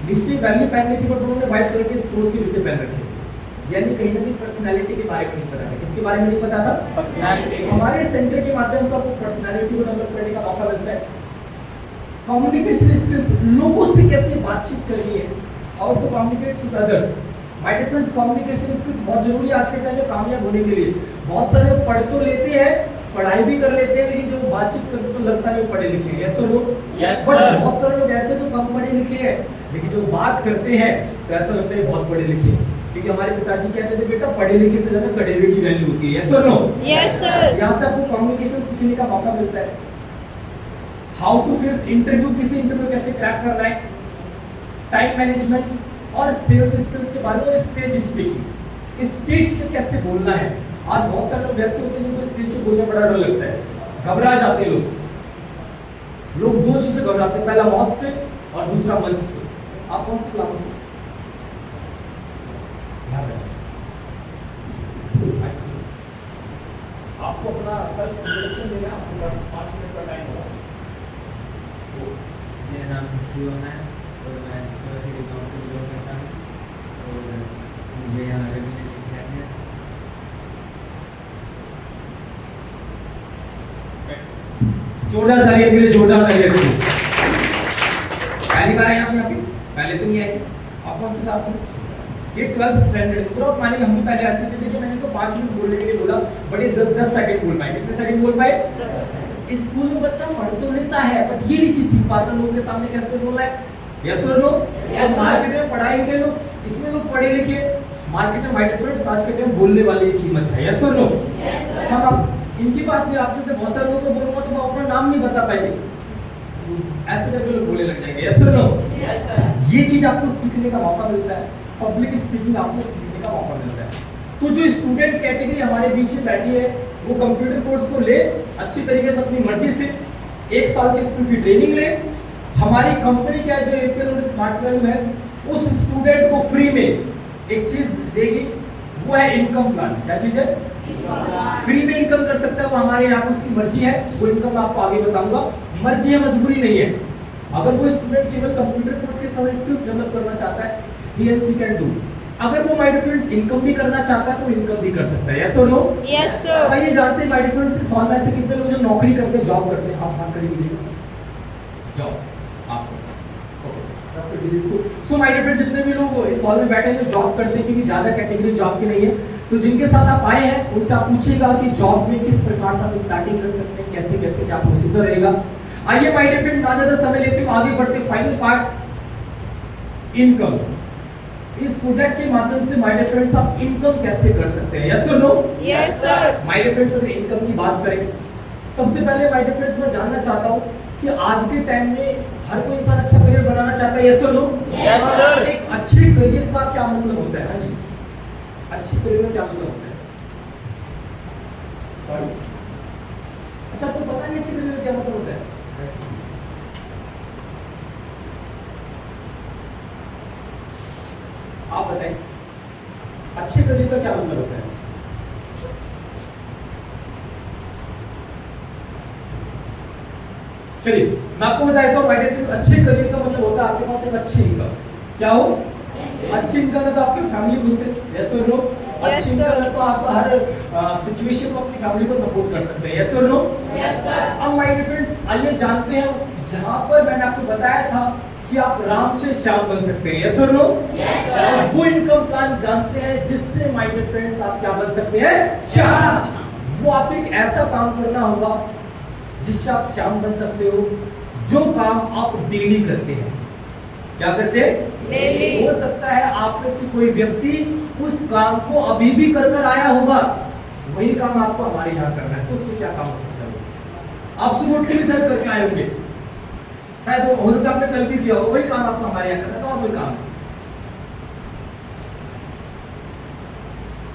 नीचे वैली पहन रखी, बट उन्होंने व्हाइट कलर के स्पोर्ट्स के जूते पहन रखे, यानी कहीं ना कहीं पर्सनालिटी के बारे में नहीं पता था। किसके बारे में नहीं पता था? पर्सनालिटी। हमारे सेंटर के माध्यम से आपको पर्सनालिटी को डेवलप करने का मौका मिलता है। कम्युनिकेशन स्किल्स, लोगों से कैसे बातचीत करनी है, how to communicate with others. My dear friends, communication skills बहुत जरूरी है आज के टाइम में कामयाब होने के लिए। बहुत सारे लोग पढ़ तो लेते हैं, पढ़ाई भी कर लेते हैं, लेकिन जब वो बातचीत करते हैं तो लगता है वो पढ़े लिखे हैं। Yes sir, Yes, but sir. बहुत सारे लोग ऐसे जो कम पढ़े लिखे हैं, लेकिन जो बात करते हैं तो ऐसा लगता है बहुत पढ़े लिखे हैं। क्योंकि हमारे पिताजी कहते थे बेटा पढ़े लिखे से ज्यादा कड़ेवे की वैल्यू होती है। Yes sir, no? Yes sir. यहाँ से आपको कम्युनिकेशन सीखने का मौका मिलता है। हाउ टू फेस इंटरव्यू, किसी इंटरव्यू कैसे क्रैक करना है, टाइम मैनेजमेंट और सेल्स स्किल्स के बारे में, स्टेज स्पीकिंग, स्टेज पे कैसे बोलना है। आज बहुत सारे लोग ऐसे होते हैं जिनको स्टेज पे बोलने में बड़ा डर लगता है, घबरा जाते हैं लोग। दो चीज से घबराते हैं, पहला मौत से और दूसरा मंच से। आप कौन सी क्लास में? आपको अपना सेल्फ इंट्रोडक्शन देना है, आपके पास 5 मिनट का टाइम होगा। मेरा नाम शिव है और मैं चौथी के गाँव से बिलोंग करता हूँ और मुझे यहाँ रवि ने लिखा है। जोरदार तालियां के लिए, जोरदार तालियां के लिए। पहली बार यहाँ पे अभी पहले तो नहीं आई। आप कौन सी क्लास में? ये 12th स्टैंडर्ड। पूरा मानेंगे हम भी पहले ऐसे थे कि मैंने तो 5 मिनट बोलने के लिए बोला, बट ये 10 सेकंड बोल पाए। कितने सेकंड बोल पाए? स्कूल में बच्चा पढ़ तो लेता है, बट ये नहीं चीज सीख पाता लोगों के सामने कैसे बोलना है। यस और नो? Yes, sir. मार्केट में पढ़ाई लिखे लोग, इतने लोग पढ़े लिखे, मार्केट में माय डियर फ्रेंड्स आज के टाइम बोलने वाले की कीमत है। यस और नो? हम आप इनकी बात नहीं, आप में से बहुत सारे लोगों को बोलूंगा तो वो अपना नाम नहीं बता पाएंगे, ऐसे करके लोग बोलने लग जाएंगे। यस और नो? Yes sir. ये चीज आपको सीखने का मौका मिलता है, पब्लिक स्पीकिंग आपको सीखने का मौका मिलता है। तो जो स्टूडेंट कैटेगरी हमारे बीच में बैठी है, वो कंप्यूटर कोर्स को ले अच्छी तरीके से अपनी मर्जी से 1 साल की इसकी ट्रेनिंग ले। हमारी कंपनी क्या है जो एपीएल और स्मार्ट वैल्यू है, उस स्टूडेंट को फ्री में एक चीज देगी, वो है इनकम प्लान। क्या चीज है? फ्री में इनकम कर सकता है वो, हमारे यहाँ पे उसकी मर्जी है। वो इनकम आपको आगे बताऊंगा, मर्जी है, मजबूरी नहीं है। अगर वो स्टूडेंट केवल कंप्यूटर कोर्स के साथ स्किल्स डेवलप करना चाहता है, he and she can do। अगर वो माय डियर फ्रेंड्स इनकम भी करना चाहता है तो इनकम भी कर सकता है। यस और नो? Yes sir. भाई ये जानते हैं माय डियर फ्रेंड्स इस हॉल में से कितने लोग जो नौकरी करते हैं, जॉब करते हैं? आप हाथ खड़े कीजिए। जॉब आप सो माय डियर फ्रेंड्स जितने भी लोग इस हॉल में बैठे हैं जो जॉब करते हैं, क्योंकि ज्यादा कैटेगरी जॉब की नहीं है, तो जिनके साथ आप आए हैं उनसे आप पूछिएगा कि जॉब में किस प्रकार से आप स्टार्टिंग कर सकते हैं, कैसे कैसे क्या प्रोसीजर रहेगा। आइए माय डियर फ्रेंड, ना ज्यादा समय लेते हुए आगे बढ़ते, फाइनल पार्ट इनकम। इस प्रोडक्ट के माध्यम से माय डियर फ्रेंड्स आप इनकम कैसे कर सकते हैं? यस और no? Yes sir. My dear friends अगर इनकम की बात करें, सबसे पहले माय डियर फ्रेंड्स मैं जानना चाहता हूं कि आज के टाइम में हर कोई इंसान अच्छा करियर बनाना चाहता है। यस और नो? Yes, sir. एक अच्छे करियर का क्या मतलब होता है? हाँ जी, अच्छे करियर का क्या मतलब होता है? सॉरी, अच्छा आपको पता नहीं अच्छे करियर का क्या मतलब होता है? आप बताएं, अच्छे करियर का क्या मतलब होता है? चलिए मैं आपको बता देता हूँ, माय डियर फ्रेंड्स अच्छे करियर का मतलब होता है आपके पास एक अच्छी इनकम। क्या हो? अच्छी इनकम है तो आपकी फैमिली खुश है। यस और नो? अच्छी इनकम है तो आप हर सिचुएशन में अपनी फैमिली को सपोर्ट कर सकते हैं। यस और नो? Yes sir. अब माय डियर फ्रेंड्स आइए जानते हैं, यहाँ पर मैंने आपको बताया था कि आप राम से श्याम बन सकते हैं। यस और नो? Yes sir. वो इनकम प्लान जानते हैं जिससे माय डियर फ्रेंड्स आप क्या बन सकते हैं? श्याम। वो आप एक ऐसा काम करना होगा जिससे आप श्याम बन सकते हो, जो काम आप डेली करते हैं। क्या करते हैं? डेली। हो सकता है आप में से कोई व्यक्ति उस काम को अभी भी कर कर आया होगा, वही काम आपको हमारे यहाँ करना है। सोचिए क्या काम हो सकता है। आप सुबह उठ के भी शायद करके आए होंगे, शायद हो सकता है आपने कल भी किया हो, वही काम आपको हमारे यहाँ करना था, और वही काम।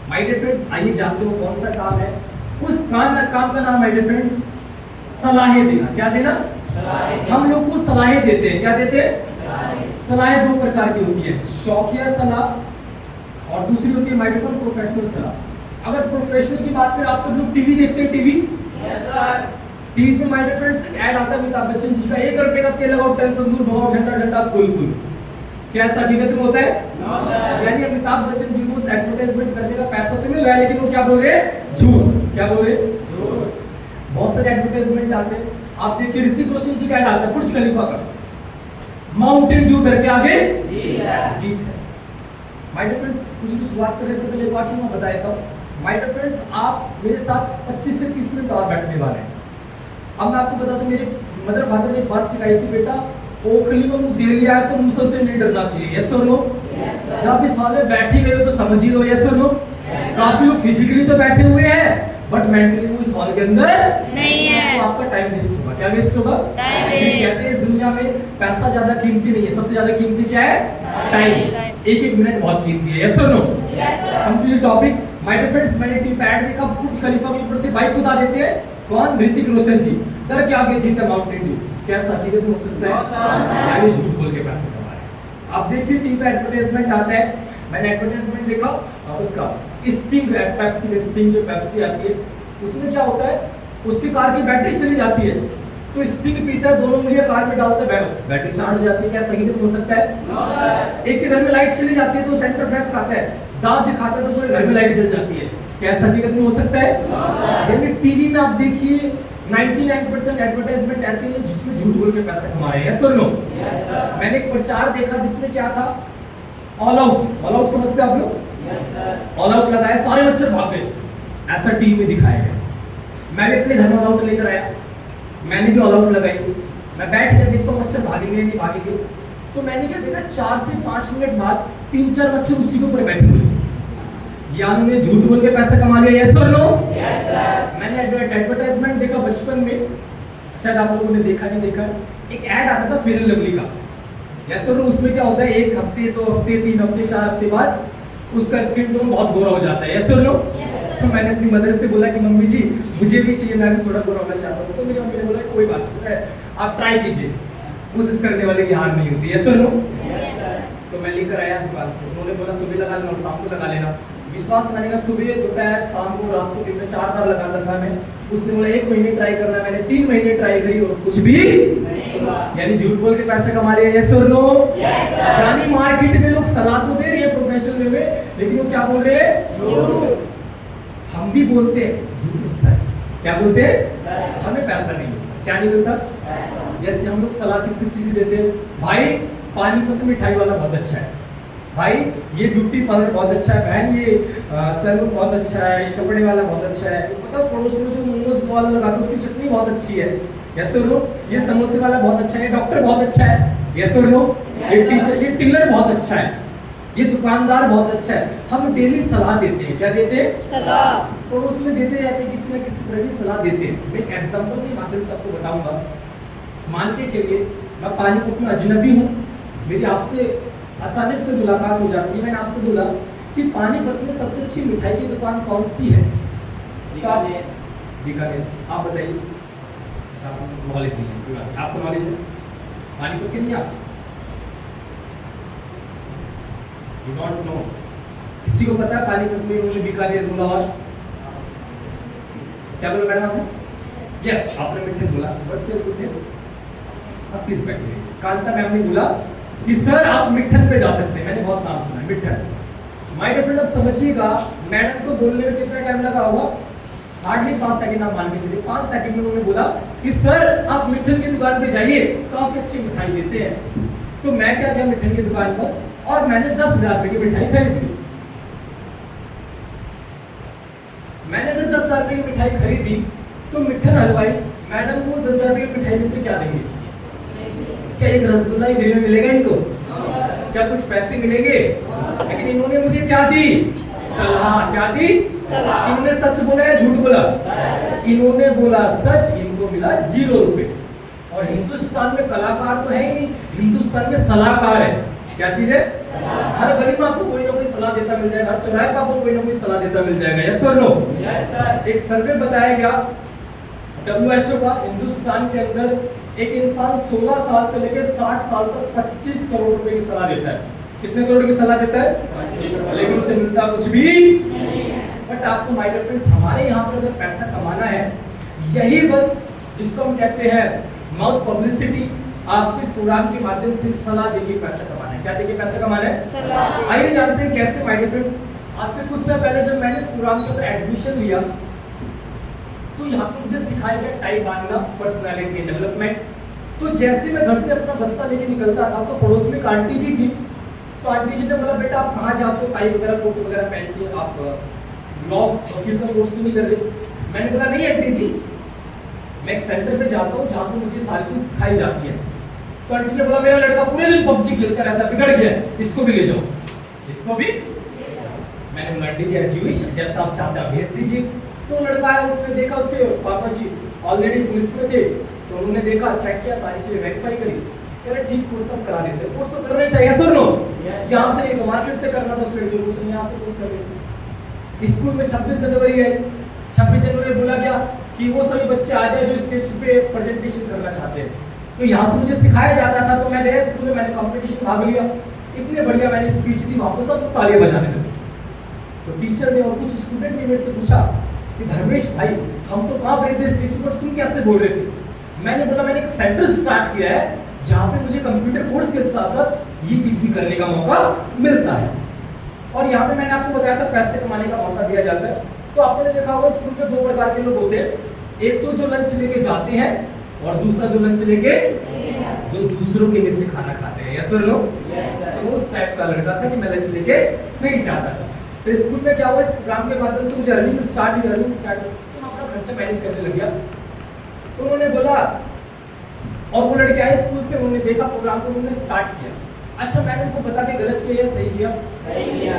माय डियर फ्रेंड्स आइए जानते हो कौन सा काम है। उस काम का नाम माय डियर फ्रेंड्स सलाहें देना। क्या देना? हम लोग को सलाहें देते हैं। क्या देते हैं? सलाहें 2 प्रकार की होती है, शौकिया सलाह और दूसरी होती है माय डियर फ्रेंड प्रोफेशनल सलाह। अगर प्रोफेशनल की बात करें, आप सब लोग टीवी देखते हैं? टीवी? Yes sir. टीवी में माय डियर फ्रेंड्स ऐड आता है अमिताभ बच्चन जी का, 1 रुपए का तेल लगाओ, टेंशन दूर भगाओ, झंडा झंडा फुल फुल। क्या ऐसा हकीकत में होता है? यानी अमिताभ बच्चन जी को उस एडवर्टाइजमेंट करने का पैसा तो मिल रहा है, लेकिन वो क्या बोल रहे हैं? झूठ। क्या बोल रहे हैं? बहुत सारे एडवर्टाइजमेंट आते हैं। आप देखिए ऋतिक रोशन जी का ऐड आता है बुर्ज खलीफा का, माउंटेन ड्यू करके आगे जीत है। माय डियर फ्रेंड्स, कुछ भी शुरुआत करने से पहले एक और चीज मैं बता देता हूं। माय डियर फ्रेंड्स, आप मेरे साथ 25 से 30 मिनट और बैठने वाले हैं। अब मैं आपको बता दूं, मेरे मदर फादर ने एक बात सिखाई थी, बेटा ओखली में मुंह दे लिया है तो मुसल से नहीं डरना चाहिए। यस और नो? जब आप इस हॉल में बैठ ही गए हो तो समझ ही लो। यस और नो? काफी लोग फिजिकली तो बैठे हुए हैं बट मेंटली वो इस हॉल के अंदर नहीं है। तो आपका टाइम वेस्ट होगा। क्या वेस्ट होगा? टाइम फिर वेस्ट। कहते हैं इस दुनिया में पैसा ज्यादा कीमती नहीं है, सबसे ज्यादा कीमती क्या है? टाइम। एक एक मिनट बहुत कीमती है। यस और no? Complete topic. My dear friends, मैंने टीवी पे ऐड देखा, बुर्ज खलीफा के ऊपर से बाइक कूदा देते हैं। कौन? ऋतिक रोशन जी। डर के आगे जीता माउंटेन ड्यू। क्या हकीकत में हो सकता है? यानी झूठ बोल के पैसे कमा रहे हैं। आप देखिए टीवी पे एडवर्टाइजमेंट आता है, मैंने एडवर्टाइजमेंट देखा उसका स्टिंग, पेप्सी में स्टिंग जो पेप्सी आती है, उसमें क्या होता है, उसकी कार की बैटरी चली जाती है तो स्टिंग पीता है, दोनों उंगलियां कार में डालता है, बैटरी चार्ज हो जाती है। क्या सही हो सकता है? एक के घर में लाइट चली जाती है तो सेंटर फ्रेश खाता है, दांत दिखाता है तो पूरे घर में लाइट जल जाती है। क्या हकीकत में हो सकता है? यानी टीवी में आप देखिए 99% एडवर्टाइजमेंट ऐसी है जिसमें झूठ बोल के पैसे कमा रहे हैं। यस और नो? मैंने एक प्रचार देखा जिसमें क्या था, ऑल आउट। ऑल आउट समझते आप लोग? ऑल आउट लगाया, सारे मच्छर भाग गए, ऐसा टीवी में दिखाया गया। मैंने अपने घर में ऑल आउट लेकर आया, मैंने भी ऑल आउट लगाई। मैं बैठ के देखता हूँ मच्छर भागेंगे नहीं भागेंगे, तो मैंने क्या देखा, 4 से 5 मिनट बाद 3-4 मच्छर उसी के ऊपर बैठे हुए थे। यानी मैं झूठ बोल के पैसा कमा लिया। यस और नो? मैंने एडवर्टाइजमेंट देखा बचपन में, शायद आप लोगों ने देखा नहीं देखा, एक ऐड आता था फेयर एंड लवली का। यस और नो? उसमें क्या होता है, 1 हफ्ते 2 हफ्ते 3 हफ्ते 4 हफ्ते बाद उसका स्किन टोन बहुत गोरा हो जाता है। यस और नो? तो मैंने अपनी मदर से बोला कि मम्मी जी मुझे भी चाहिए, मैं भी थोड़ा गोरा होना चाहता हूँ। तो मेरी मम्मी ने बोला कोई बात नहीं, आप ट्राई कीजिए, कोशिश करने वाले की हार नहीं होती। यस और नो? तो मैं लेकर आया दुकान से, उन्होंने बोला सुबह लगा लेना और शाम को लगा लेना। विश्वास मानेगा, सुबह दोपहर शाम को रात को दिन में 4 बार लगाता था मैं। उसने बोला 1 महीने ट्राई करना, मैंने 3 महीने ट्राई करी और कुछ भी यानी झूठ बोल के पैसे कमा रहे हैं। यस और नो? यानी मार्केट में लोग सलाह तो दे रही है प्रोफेशनल वे में, लेकिन वो क्या बोल रहे हैं? हम भी बोलते हैं झूठ सच। क्या बोलते हैं? हमें पैसा नहीं मिलता। क्या नहीं मिलता? जैसे हम लोग सलाह किस चीज देते हैं, भाई पानीपत मिठाई वाला बहुत अच्छा है, भाई ये ब्यूटी पार्लर बहुत अच्छा है, बहन ये सैलून बहुत अच्छा है, ये कपड़े वाला बहुत अच्छा है, मतलब पड़ोस में जो मोमोज वाला लगाता है उसकी चटनी बहुत अच्छी है। यस और नो? ये समोसे वाला बहुत अच्छा है, डॉक्टर बहुत अच्छा है। यस और नो? ये टीचर, ये टेलर बहुत अच्छा है, ये दुकानदार बहुत अच्छा है। हम डेली सलाह देते हैं। क्या देते हैं? सलाह। पड़ोस में देते रहते हैं, किसी न किसी तरह की सलाह देते हैं। मैं एक एग्जाम्पल के माध्यम से आपको बताऊंगा। मान के चलिए मैं पानीपत में अजनबी हूँ, मेरी आपसे अचानक से मुलाकात हो जाती है। मैंने आपसे बोला कि पानीपत में सबसे अच्छी मिठाई की दुकान कौन सी है? बीकानेर। आप बताइए। अच्छा, आपको नॉलेज नहीं है, कोई बात नहीं, आपको नॉलेज है पानीपत के? नहीं, आप यू डोंट नो? किसी को पता है पानीपत में उन्होंने बीकानेर बोला? और क्या बोला मैडम आपने? यस, आपने मिठन बोला, बट सर मिठन आप प्लीज बैठिए। कांता मैम ने बोला कि सर आप मिठन पे जा सकते हैं। मैंने बहुत नाम सुना है मिठन। माय डियर फ्रेंड, अब समझिएगा मैडम को बोलने में कितना टाइम लगा होगा, हार्डली 5 सेकंड आप मान के चलिए। 5 सेकंड में उन्होंने बोला कि सर आप मिठन की दुकान पे जाइए, काफी अच्छी मिठाई देते हैं। तो मैं क्या गया मिठन की दुकान पर और मैंने 10,000 रुपए की मिठाई खरीद ली। मैंने अगर 10,000 रुपए की मिठाई खरीदी तो मिठन हलवाई मैडम को 10,000 रुपए की मिठाई में से क्या देंगे? क्या एक रसगुल्ला ही फ्री में मिलेगा इनको? क्या कुछ पैसे मिलेंगे? लेकिन इन्होंने मुझे क्या दी? सलाह। क्या दी? सलाह। इन्होंने सच बोला या झूठ बोला? इन्होंने बोला सच, इनको मिला 0 रुपए। और हिंदुस्तान में कलाकार तो है ही नहीं, हिंदुस्तान में सलाहकार है। क्या चीज है? हर गली में आपको कोई ना कोई सलाह देता मिल जाएगा, हर चौराहे पर आपको कोई ना कोई सलाह देता मिल जाएगा। यस और नो? Yes sir. एक सर्वे बताया गया WHO का, हिंदुस्तान के अंदर एक इंसान 16 साल से लेकर 60 साल तक 25 करोड़ रुपए की सलाह देता है। कितने करोड़ की सलाह देता है? लेकिन उसे मिलता कुछ भी नहीं। बट आपको माय डियर फ्रेंड्स, हमारे यहाँ पर अगर पैसा कमाना है, यही बस जिसको हम कहते हैं माउथ पब्लिसिटी। आपको इस प्रोग्राम के माध्यम से सलाह देके पैसा कमाना है। क्या देके पैसा कमाना है? सलाह देके। आइए जानते हैं कैसे माय डियर फ्रेंड्स। आज से कुछ समय पहले जब मैंने इस प्रोग्राम के अंदर एडमिशन लिया तो यहाँ पे मुझे सिखाया गया टाई बांधना, पर्सनालिटी डेवलपमेंट। तो जैसे मैं घर से अपना बस्ता लेके निकलता था तो पड़ोस में एक आंटी जी थी। तो आंटी जी ने बोला, बेटा आप कहाँ जाते हो, टाई वगैरह कोट वगैरह पहन के, आप लॉ वकील का कोर्स तो नहीं कर रहे? मैंने बोला नहीं आंटी जी, मैं एक सेंटर पे जाता हूँ जहाँ पे मुझे सारी चीज सिखाई जाती है। तो आंटी ने बोला, मेरा लड़का पूरे दिन पबजी खेलता रहता है, बिगड़ गया है, इसको भी ले जाओ, इसको भी। मैंने बोला aunty ji as you wish, जैसा आप चाहते हैं भेज दीजिए। तो लड़का आया, उसने देखा उसके पापा जी ऑलरेडी पुलिस में थे, तो उन्होंने देखा, चेक किया, सारी चीजें वेरीफाई करी, कह रहे ठीक कोर्स हम करा देते हैं। कोर्स तो करना ही था, यस और नो? यहाँ से नहीं तो मार्केट से करना था उस लड़के को, उसने यहाँ से कोर्स कर लिया। स्कूल में 26 जनवरी है, 26 जनवरी बोला गया कि वो सभी बच्चे आ जाए जो स्टेज पे प्रेजेंटेशन करना चाहते हैं। तो यहाँ से मुझे सिखाया जाता था, तो मैं गया स्कूल में, मैंने कंपटीशन भाग लिया, इतने बढ़िया मैंने स्पीच दी, वहाँ पर सब तालियां बजाने लगे। तो टीचर ने और कुछ स्टूडेंट ने मेरे से पूछा कि धर्मेश भाई, हम तो कहाँ बैठे थे स्टेज पर, तुम कैसे बोल रहे थे? मैंने बोला मैंने एक सेंटर स्टार्ट किया है जहाँ पे मुझे कंप्यूटर कोर्स के साथ साथ ये चीज भी करने का मौका मिलता है। और यहाँ पे मैंने आपको बताया था पैसे कमाने का मौका दिया जाता है। तो आपने देखा होगा स्कूल में 2 प्रकार के लोग होते हैं, एक तो जो लंच लेके जाते हैं और दूसरा जो लंच लेके जो दूसरों के लिए से खाना खाते हैं। Yes sir no? तो उस टाइप का लड़का था कि मैं लंच लेके नहीं जाता था। तो स्कूल में क्या हुआ, इस प्रोग्राम के माध्यम से मुझे अर्निंग स्टार्ट तो मैं अपना खर्चा मैनेज करने लग गया। तो उन्होंने बोला, और वो लड़के आए स्कूल से, उन्होंने देखा प्रोग्राम को, उन्होंने स्टार्ट किया। अच्छा मैंने उनको बता के गलत किया या सही किया? सही किया।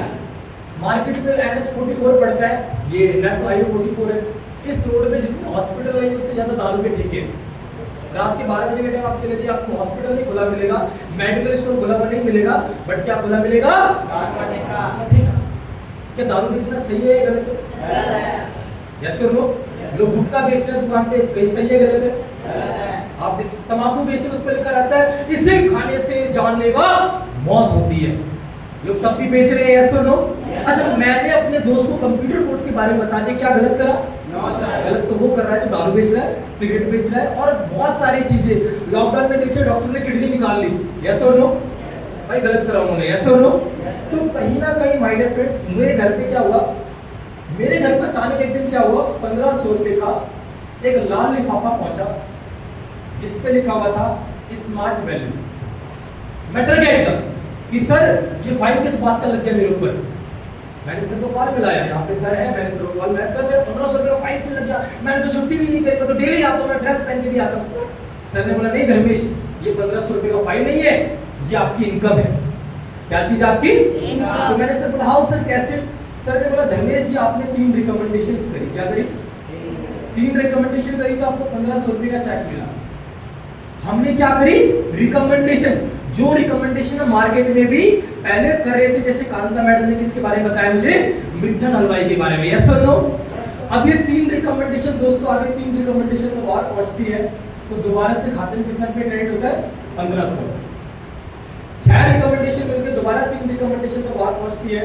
मार्केट में NH 44 पड़ता है, ये नेशनल हाईवे 44 है। इस रोड पे जितने हॉस्पिटल है उससे ज्यादा दारू के ठेके हैं। रात के 12 बजे के टाइम आप चले जाइए, आपको हॉस्पिटल नहीं खुला मिलेगा, मेडिकल स्टोर खुला हुआ नहीं मिलेगा, बट क्या खुला मिलेगा? दारू का ठेका। क्या दारू बेचना सही है या गलत है? Yes sir no? लोग गुटखा बेच रहे हैं दुकान पे, सही है गलत है? आप तंबाकू बेच रहे, उस पर लिखा रहता है इसे खाने से जानलेवा मौत होती है, लोग तब भी बेच रहे हैं। यस और नो? अच्छा मैंने अपने दोस्त को कंप्यूटर कोर्स के बारे में बता दिया, क्या गलत करा? गलत तो वो कर रहा है जो दारू बेच रहा है, सिगरेट बेच रहा है और बहुत सारी चीजें। लॉकडाउन में देखिए डॉक्टर ने किडनी निकाल ली। यस और नो? भाई गलत करा उन्होंने। यस और नो? तो कहीं ना कहीं माय डियर फ्रेंड्स, मेरे घर पे क्या हुआ, मेरे घर पर अचानक एक दिन क्या हुआ, 1500 रुपए का एक लाल लिफाफा पहुंचा जिसपे लिखा हुआ था स्मार्ट वैल्यू। मैटर क्या एकदम कि सर ये फाइन किस बात का लग गया मेरे ऊपर? मैंने सर को कॉल मिलाया, यहाँ पे सर है, मैंने सर को कॉल मिलाया, सर मेरा 1500 रुपए का फाइन क्यों लग गया? मैंने तो छुट्टी भी नहीं करी, मैं तो डेली आता हूँ, मैं ड्रेस पहन के भी आता हूँ। सर ने बोला नहीं धर्मेश, ये 1500 रुपए का फाइन नहीं है, ये आपकी इनकम है। क्या चीज आपकी? तो मैंने सर बोला हाँ सर कैसे? सर ने बोला धर्मेश जी आपने 3 रिकमेंडेशन करी। क्या करी? 3 रिकमेंडेशन करी तो आपको 1500 रुपए का चेक मिला। हमने क्या करी? रिकमेंडेशन। जो रिकमेंडेशन मार्केट में भी पहले कर रहे थे, जैसे कांता मैडम ने किसके बारे में बताया मुझे? मिठन हलवाई के बारे में। यस और नो? अब ये 3 रिकमेंडेशन दोस्तों, आगे 3 रिकमेंडेशन तो और पहुंचती है तो दोबारा से खाते में कितना पे क्रेडिट होता है? 1500। 6 रिकमेंडेशन मिलकर दोबारा 3 रिकमेंडेशन तो और पहुंचती है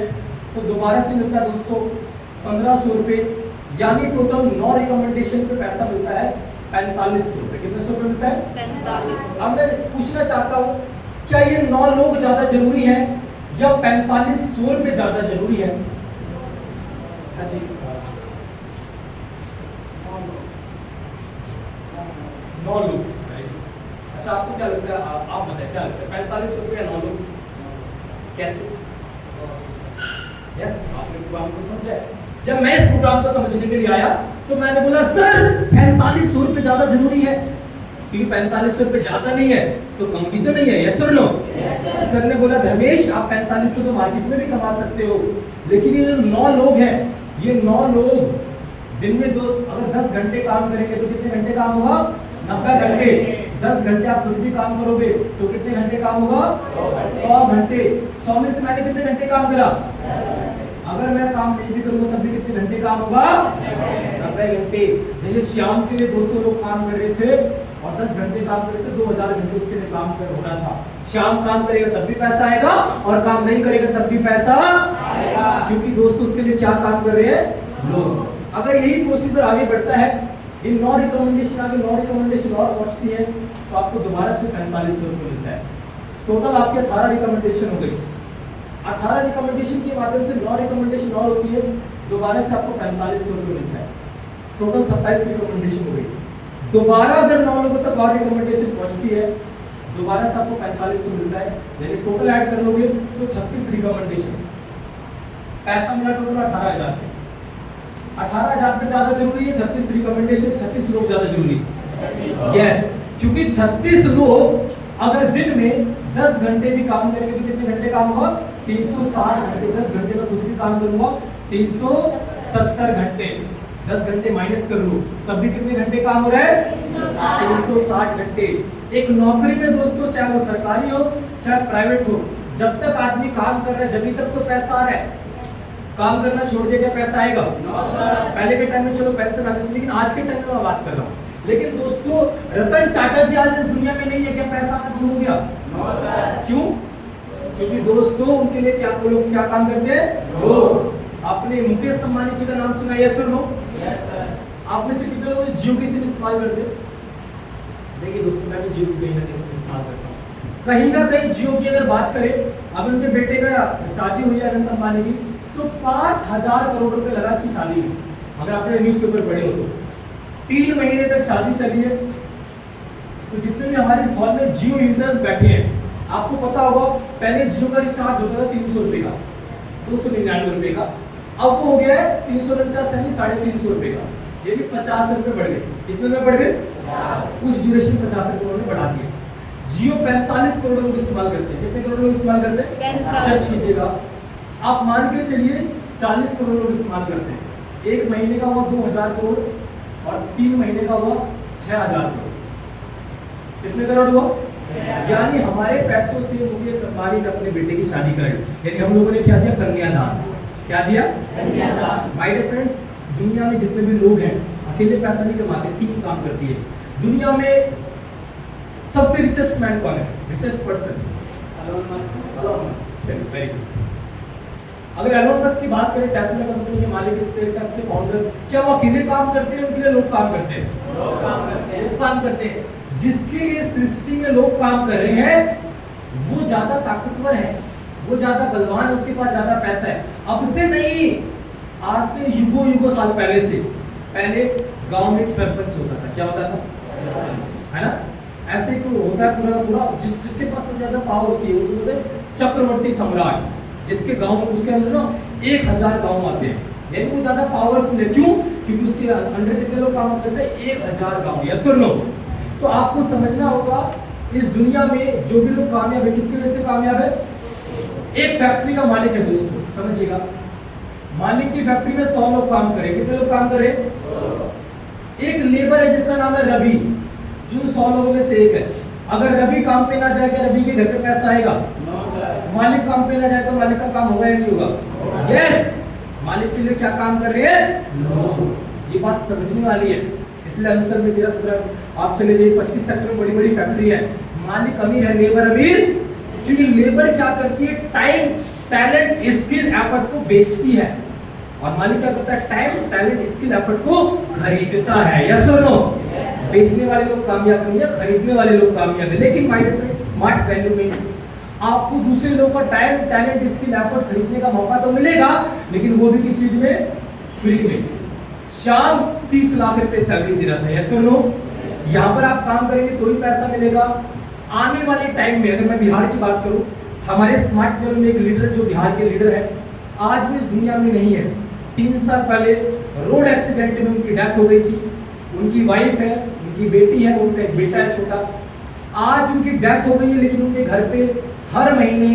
तो दोबारा से मिलता है दोस्तों 1500 रुपए, यानी टोटल 9 रिकमेंडेशन पे पैसा मिलता है 4500 रुपए। कितने सौ रुपए मिलता है? 45। अब मैं पूछना चाहता हूँ, क्या ये 9 लोग ज्यादा जरूरी है या 4500 रुपए ज्यादा जरूरी है? हाँ जी, 9 लोग। अच्छा आपको क्या लगता है, आप बताएं क्या लगता है, 4500 रुपए या 9 लोग? कैसे? यस आपने प्रोग्राम को समझा है। जब मैं इस प्रोग्राम को समझने के लिए आया तो मैंने बोला सर 4500 रुपए ज्यादा जरूरी है, क्योंकि 4500 रुपए ज्यादा नहीं है तो कम भी तो नहीं है। Yes sir no? सर ने बोला धर्मेश आप 4500 तो मार्केट में भी कमा सकते हो, लेकिन ये 9 लोग हैं, ये 9 लोग दिन में अगर 10 घंटे काम करेंगे तो कितने घंटे काम होगा? 90 घंटे। 10 घंटे आप खुद भी काम करोगे तो कितने घंटे काम होगा? 100 घंटे। 100 में से मैंने कितने घंटे काम करा? अगर मैं काम नहीं भी करूंगा तब भी कितने घंटे काम होगा? 90 घंटे। जैसे शाम के लिए 200 लोग काम कर रहे थे और 10 घंटे काम कर रहे थे, 2000 घंटे उसके लिए काम कर हो रहा था। शाम काम करेगा तब भी पैसा आएगा और काम नहीं करेगा तब भी पैसा आएगा, क्योंकि दोस्तों उसके लिए क्या काम कर रहे हैं? लोग। अगर यही प्रोसीजर आगे बढ़ता है इन 9 रिकमेंडेशन आगे 9 रिकमेंडेशन और पहुंचती है तो आपको दोबारा से 4500 रुपये मिलता है। टोटल आपके 18 रिकमेंडेशन हो गई। 18 रिकमेंडेशन के माध्यम से 9 रिकमेंडेशन और होती है, दोबारा से आपको 4500 रुपये मिलता है। टोटल 27 रिकमेंडेशन हो गई। दोबारा अगर 9 लोगों तक और रिकमेंडेशन पहुंचती है, दोबारा से आपको 4500 मिलता है, यानी टोटल ऐड कर लोगे तो 36 रिकमेंडेशन। पैसा मिला टोटल 18,000। 18,000 से ज्यादा जरूरी है 36 रिकमेंडेशन, 36 लोग ज्यादा जरूरी है। यस, क्योंकि 36 लोग अगर दिन में 10 घंटे भी काम करेंगे तो कितने घंटे काम होगा? 360 घंटे। 10 घंटे में खुद भी काम करूंगा 370 घंटे। 10 घंटे माइनस कर लो तब भी कितने घंटे काम हो रहा है? 360 घंटे। एक नौकरी में दोस्तों, चाहे वो सरकारी हो चाहे प्राइवेट हो, जब तक आदमी काम कर रहा है जब तक तो पैसा आ रहा है। काम करना छोड़ दिया क्या पैसा आएगा? पहले के टाइम में चलो पेंशन आती थी, लेकिन आज के टाइम में मैं बात कर रहा हूँ। लेकिन दोस्तों, रतन टाटा जी आज इस दुनिया में नहीं है, क्या पैसा आना बंद हो गया? क्यों? क्योंकि दोस्तों उनके लिए क्या लोग क्या काम करते हैं? लोग। आपने मुकेश अंबानी जी का नाम सुना? यस और नो? आप में से कितने लोग जियो की सिम इस्तेमाल करते हैं? देखिए दोस्तों, मैं भी जियो की कहीं ना कहीं सिम इस्तेमाल करता हूँ। कहीं ना कहीं जियो की अगर बात करें, अब उनके बेटे का शादी हुई है अनंत अंबानी की, तो 5,000 करोड़ रुपए लगा इसकी शादी में। अगर आपने न्यूज़पेपर पढ़े हो तो 3 महीने तक शादी चली है। तो जितने भी हमारे इस हॉल में जियो यूजर्स बैठे हैं, आपको पता होगा पहले जियो का रिचार्ज होता था 300 रुपए का, 299 रुपए का। अब वो हो गया है 349 यानी 350 रुपए का, यानी 50 रुपए बढ़ गए। कितने में बढ़ गए? उस ड्यूरेशन 50 रुपए उन्होंने बढ़ा दिए। जियो 45 करोड़ लोग इस्तेमाल करते हैं। कितने करोड़ लोग इस्तेमाल करते हैं? सर्च कीजिएगा। आप मान के चलिए 40 करोड़ लोग इस्तेमाल करते हैं। एक महीने का हुआ 2000 करोड़ और 3 महीने का हुआ 6000 करोड़। कितने करोड़ हुआ? यानी हमारे पैसों से मुकेश अंबानी ने अपने बेटे की शादी कराई। यानी हम लोगों ने क्या दिया? कन्यादान। क्या दिया? कन्यादान। माय डियर फ्रेंड्स, दुनिया में जितने भी लोग हैं अकेले पैसा नहीं कमाते, टीम काम करती है। दुनिया में सबसे रिचेस्ट मैन कौन है? Richest person? Elon Musk. चलिए, वेरी गुड। अगर एलोन मस्क की बात करें, टेस्ला कंपनी के मालिक, स्पेसएक्स के फाउंडर, क्या वो अकेले काम करते हैं? उनके लिए लोग काम करते हैं। लोग काम करते हैं। लोग काम करते हैं। जिसके लिए सृष्टि में लोग काम कर रहे हैं वो ज्यादा ताकतवर है, वो ज्यादा बलवान है, उसके पास ज्यादा पैसा है। अब से नहीं, आज से युगों साल पहले से। पहले गांव में एक सरपंच होता था। क्या होता था? है ना? ऐसे तो होता है पूरा जिसके पास सबसे ज्यादा पावर होती है वो तो होता है चक्रवर्ती सम्राट, जिसके गांव में उसके अंदर ना 1000 गांव आते हैं, यानी वो ज्यादा पावरफुल है। क्यों? क्योंकि उसके अंडर कितने लोग काम करते हैं? 1000 गांव। यस और नो? तो आपको समझना होगा इस दुनिया में जो भी लोग कामयाब है, किसकी वजह से कामयाब है? एक फैक्ट्री का मालिक है दोस्तों, समझिएगा। मालिक की फैक्ट्री में 100 लोग काम करें। कितने लोग काम कर रहे हैं? एक लेबर है जिसका नाम है रवि, जो 100 लोगों में से एक है। अगर रवि काम पे ना जाए, क्या रवि के घर पे पैसा आएगा? मालिक काम पे ना जाए तो मालिक का काम होगा या नहीं होगा? यस। मालिक के लिए क्या काम कर रहे हैं? ये बात समझने वाली है। इसलिए आंसर में 13-17 आप चले जाइए 25 सेक्टर में बड़ी बड़ी फैक्ट्री है। मालिक अमीर है, लेबर अमीर, क्योंकि लेबर क्या करती है? टाइम, टैलेंट, स्किल, एफर्ट को बेचती है, और मालिक क्या करता है? टाइम, टैलेंट, स्किल, एफर्ट को खरीदता है। यस और नो? बेचने वाले लोग कामयाब नहीं है, खरीदने वाले लोग कामयाब है। लेकिन my dear friends, smart value में आपको दूसरे लोगों का टाइम, टैलेंट, स्किल, एफर्ट खरीदने का मौका तो मिलेगा, लेकिन वो भी किस चीज में? फ्री में। शाम 30 लाख रुपए सैलरी दे रहा था। यस और नो? यहाँ पर आप काम करेंगे तो ही पैसा मिलेगा। आने वाले टाइम में अगर मैं बिहार की बात करूं, हमारे स्मार्ट वैल्यू में एक लीडर जो बिहार के लीडर है, आज भी इस दुनिया में नहीं है। 3 साल पहले रोड एक्सीडेंट में उनकी डेथ हो गई थी। उनकी वाइफ है, उनकी बेटी है, उनका एक बेटा है छोटा। आज उनकी डेथ हो गई है, लेकिन उनके घर पे हर महीने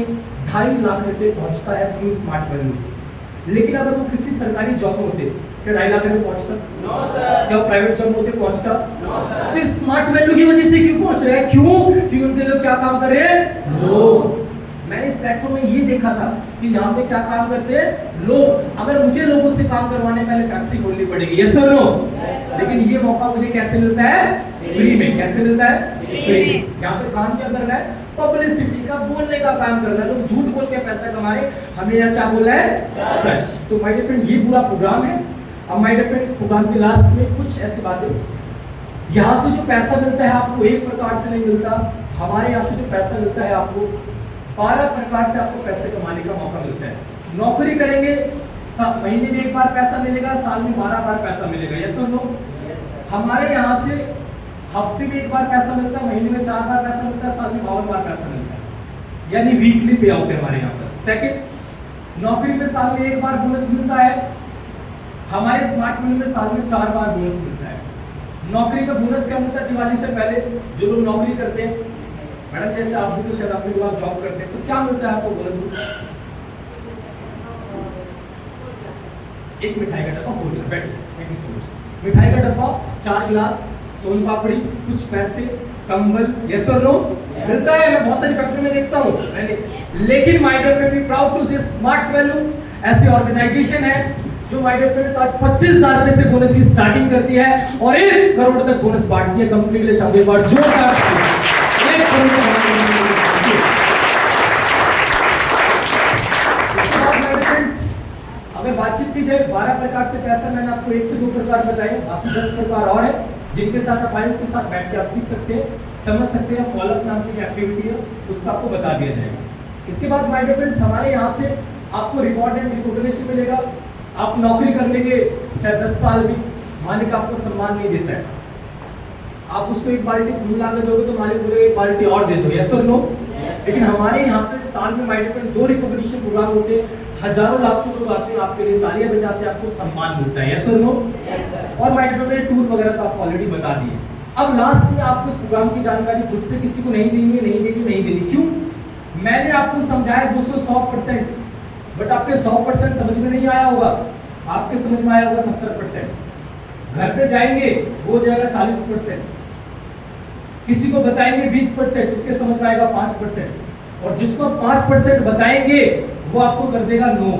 2.5 लाख रुपए पहुंचता है थ्रू स्मार्ट वैल्यू। लेकिन अगर वो किसी सरकारी जॉब में होते, क्या 2.5 लाख रुपए पहुंचता? No sir. क्या प्राइवेट जॉब में होते पहुंचता? No sir. तो स्मार्ट वैल्यू की वजह से क्यों पहुंच रहे हैं? क्यों? क्योंकि उनके लोग क्या काम कर रहे हैं? लोग। मैंने इस प्लेटफॉर्म में ये देखा था कि यहाँ पे क्या काम करते हैं? लोग। अगर मुझे लोगों से काम करवाने पहले फैक्ट्री खोलनी पड़ेगी। यस और नो? लेकिन ये मौका मुझे कैसे मिलता है? फ्री में। कैसे मिलता है? फ्री में। यहाँ पे काम क्या करना है? पब्लिसिटी का, बोलने का काम करना है। लोग झूठ बोल के पैसा कमा रहे, हमें यहाँ क्या बोलना है? सच। तो माय डियर फ्रेंड, ये पूरा प्रोग्राम है। अब माय डियर फ्रेंड्स, प्रोग्राम के लास्ट में कुछ ऐसी बातें, यहाँ से जो पैसा मिलता है आपको एक प्रकार से नहीं मिलता, हमारे यहाँ से जो पैसा मिलता है आपको 12 प्रकार से आपको पैसे कमाने का मौका मिलता है। नौकरी करेंगे महीने में एक बार पैसा मिलेगा, साल में 12 बार पैसा मिलेगा, यस और नो? हमारे यहाँ से हफ्ते में एक बार पैसा मिलता है, महीने में 4 बार पैसा मिलता है, साल में 52 बार पैसा मिलता है, यानी वीकली पे आउट है हमारे यहाँ पर। सेकंड, नौकरी में साल में एक बार बोनस मिलता है, हमारे स्मार्ट मनी में साल में 4 बार बोनस मिलता है। नौकरी का बोनस क्या मिलता है? दिवाली से पहले जो लोग नौकरी करते हैं, मैडम जैसे आप भी तो शायद अपने लोग जॉब करते हैं, तो क्या मिलता है आपको बोनस? एक मिठाई का डब्बा, बोल बैठो, मिठाई का डब्बा, 4 गिलास, सोन पापड़ी, कुछ पैसे, कंबल, यस और नो मिलता है। मैं बहुत सारी फैक्ट्री में देखता हूँ, लेकिन my dear friend, we proud to say smart value ऐसी ऑर्गेनाइजेशन है जो माय डियर फ्रेंड्स आज 25,000 रुपए से बोनस की स्टार्टिंग करती है और 1 करोड़ तक बोनस बांटती है। कंपनी के लिए चाहते एक बार जोरदार 1 करोड़। अगर बातचीत की जाए 12 प्रकार से पैसा, मैंने आपको 1 से 2 प्रकार बताए, बाकी 10 प्रकार और है जिनके साथ आप फाइल के साथ बैठ के आप सीख सकते हैं, समझ सकते हैं। फॉलोअप नाम की एक्टिविटी है, उसका आपको बता दिया जाएगा। इसके बाद माय डियर फ्रेंड्स, हमारे यहाँ से आपको रिवॉर्ड एंड रिकॉग्निशन मिलेगा। आप नौकरी कर लेंगे चाहे 10 साल भी, मालिक आपको सम्मान नहीं देता है, आप उसको एक बाल्टी खून ला के दोगे तो मालिक बोलेगा एक बाल्टी और दे दो, यस और नो? लेकिन हमारे यहाँ पे साल में my dear friend 2 recognition program होते हैं, हजारों लाखों लोग आते हैं, आपके लिए तालियां बजाते हैं, आपको सम्मान मिलता है, यस और नो? और माय डियर फ्रेंड टूर वगैरह तो आपको ऑलरेडी बता दिए। अब लास्ट में आपको इस प्रोग्राम की जानकारी खुद से किसी को नहीं देनी है, नहीं देनी, नहीं देनी। क्यों? मैंने आपको समझाया 200-100%, बट आपके 100% समझ में नहीं आया होगा, आपके समझ में आया होगा 70%। घर पे जाएंगे वो जाएगा 40%, किसी को बताएंगे 20%, उसके समझ में आएगा 5%, और जिसको 5% बताएंगे वो आपको कर देगा नो,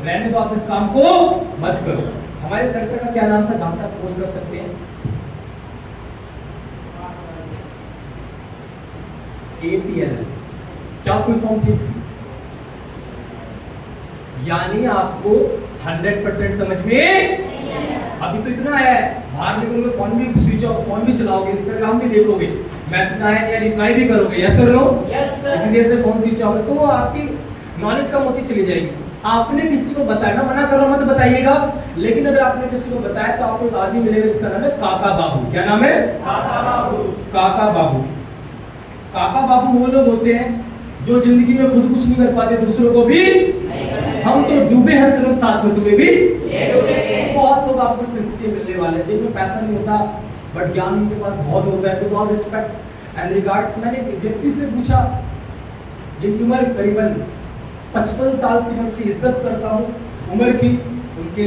रहने दो, आप इस काम को मत करो। हमारे सेंटर का क्या नाम था जहां से आप कोर्स कर सकते हैं? APL। क्या फुल फॉर्म थी इसकी? यानी आपको 100% समझ में अभी तो इतना है, बाहर निकलोगे फोन भी स्विच ऑफ, फोन भी चलाओगे, इंस्टाग्राम भी देखोगे, मैसेज आया या रिप्लाई भी करोगे, यस और नो? Yes sir. इतनी देर से फोन स्विच ऑफ है तो वो आपकी नॉलेज कम होती चली जाएगी। आपने किसी को बताया, मना करो मत बताइएगा, लेकिन अगर आपने किसी को बताया तो आपको एक आदमी मिलेगा जिसका नाम है काका बाबू। क्या नाम है? काका बाबू। काका बाबू। काका बाबू वो लोग होते हैं जो जिंदगी में खुद कुछ नहीं कर पाते, दूसरों को भी हम तो डूबे हैं सिर्फ, साथ में तुम्हें भी बहुत लोग आपको सिर्फ मिलने वाले हैं जिनमें पैसा नहीं होता बट ज्ञान उनके पास बहुत होता है। तो ऑल रिस्पेक्ट एंड रिगार्ड्स, मैंने एक व्यक्ति से पूछा जिनकी उम्र करीबन 55 साल की, मैं उनकी इज्जत करता हूँ उम्र की, उनके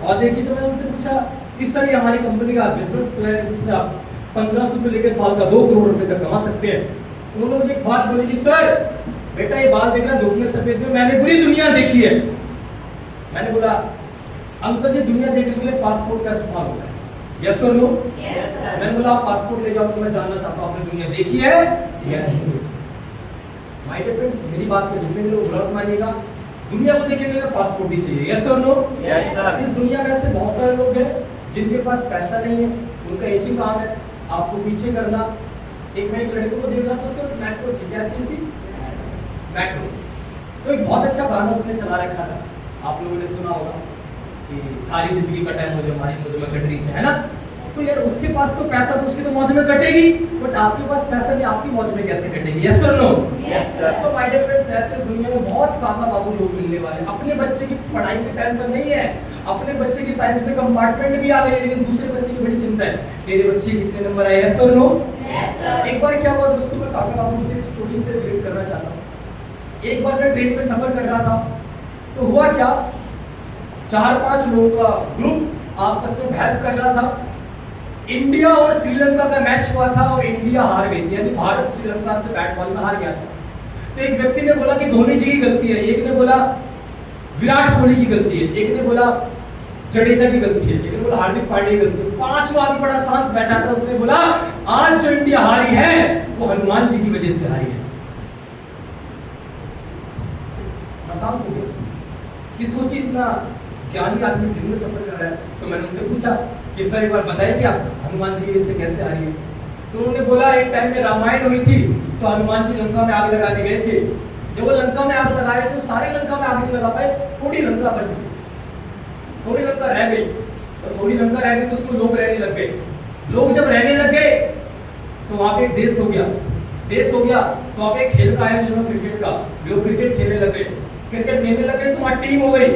औहदे की, तो मैंने उनसे पूछा कि सर ये हमारी कंपनी का बिजनेस प्लान है जिससे आप 1500 से लेकर साल का 2 करोड़ रुपए तक कमा सकते हैं। उन्होंने मुझे एक बात बोली कि सर बेटा ये बाल देख रहा है धूप में सफेद में, मैंने पूरी दुनिया देखी है। मैंने बोला अंकल जी दुनिया देखने के लिए पासपोर्ट का इस्तेमाल होता है, यस और नो? Yes sir. मैंने बोला आप पासपोर्ट ले जाओ तो मैं जानना चाहता हूँ आपने दुनिया देखी है या नहीं। माय डियर फ्रेंड्स, मेरी बात को जितने लोग गलत मानिएगा, दुनिया को देखने के लिए पासपोर्ट ही चाहिए, यस और नो? Yes sir. इस दुनिया में ऐसे बहुत सारे लोग हैं जिनके पास पैसा नहीं है, उनका एक ही काम है आपको पीछे करना। एक मैं एक लड़के को देख रहा था, उसके पास मेट्रो थी, क्या चीज थी? मेट्रो। तो एक बहुत अच्छा गाना उसने चला रखा था, आप लोगों ने सुना होगा कि थारी जिंदगी का टाइम मुझे हमारी मुझ में कट रही से, है ना? तो यार उसके पास तो पैसा तो उसकी तो मौज में कटेगी, बट आपके पास पैसा नहीं, आपकी मौज में कैसे कटेगी, यस और नो? Yes sir. तो माय डियर फ्रेंड्स, ऐसे दुनिया में बहुत काका बाबू लोग मिलने वाले हैं। अपने बच्चे की पढ़ाई की टेंशन नहीं है, अपने बच्चे की साइंस में कंपार्टमेंट भी आ गई, लेकिन दूसरे बच्चे की बड़ी चिंता है, मेरे बच्चे कितने नंबर आए, यस और नो? Yes sir. एक बार क्या हुआ दोस्तों, मैं काका बाबू से स्टोरी से रिलेट करना चाहता हूँ। एक बार मैं ट्रेन में सफर कर रहा था, तो हुआ क्या, 4-5 लोगों का ग्रुप आपस में बहस कर रहा था। इंडिया और श्रीलंका का मैच हुआ था और इंडिया हार गई थी, यानी भारत श्रीलंका से बैट बॉल में हार गया था। तो एक व्यक्ति ने बोला कि धोनी जी की गलती है, एक ने बोला विराट कोहली की गलती है, एक ने बोला जडेजा की गलती है, एक ने बोला हार्दिक पांड्या की गलती है। 5वां आदमी बड़ा शांत बैठा था, उसने बोला आज जो इंडिया हारी है वो हनुमान जी की वजह से हारी है। मैं शांत हो गया कि सोचिए इतना ज्ञानी आदमी दिन में सफर कर रहा है। तो मैंने उनसे पूछा कि सर एक बार बताइए कि आप हनुमान जी से कैसे आ रही है। तो उन्होंने बोला एक टाइम में रामायण हुई थी तो हनुमान जी लंका में आग लगाने गए थे। जब वो लंका में आग लगा रहे तो सारी लंका में आग नहीं लगा पाए, थोड़ी लंका बच गई, थोड़ी लंका रह गई। तो थोड़ी लंका रह गई तो उसमें लोग रहने लग गए। लोग जब रहने लग गए तो वहां पे एक देश हो गया। देश हो गया तो वहां पे खेल का आयोजन हुआ, क्रिकेट का। लोग क्रिकेट खेलने लग गए, क्रिकेट खेलने लग गए तो वहां टीम हो गई।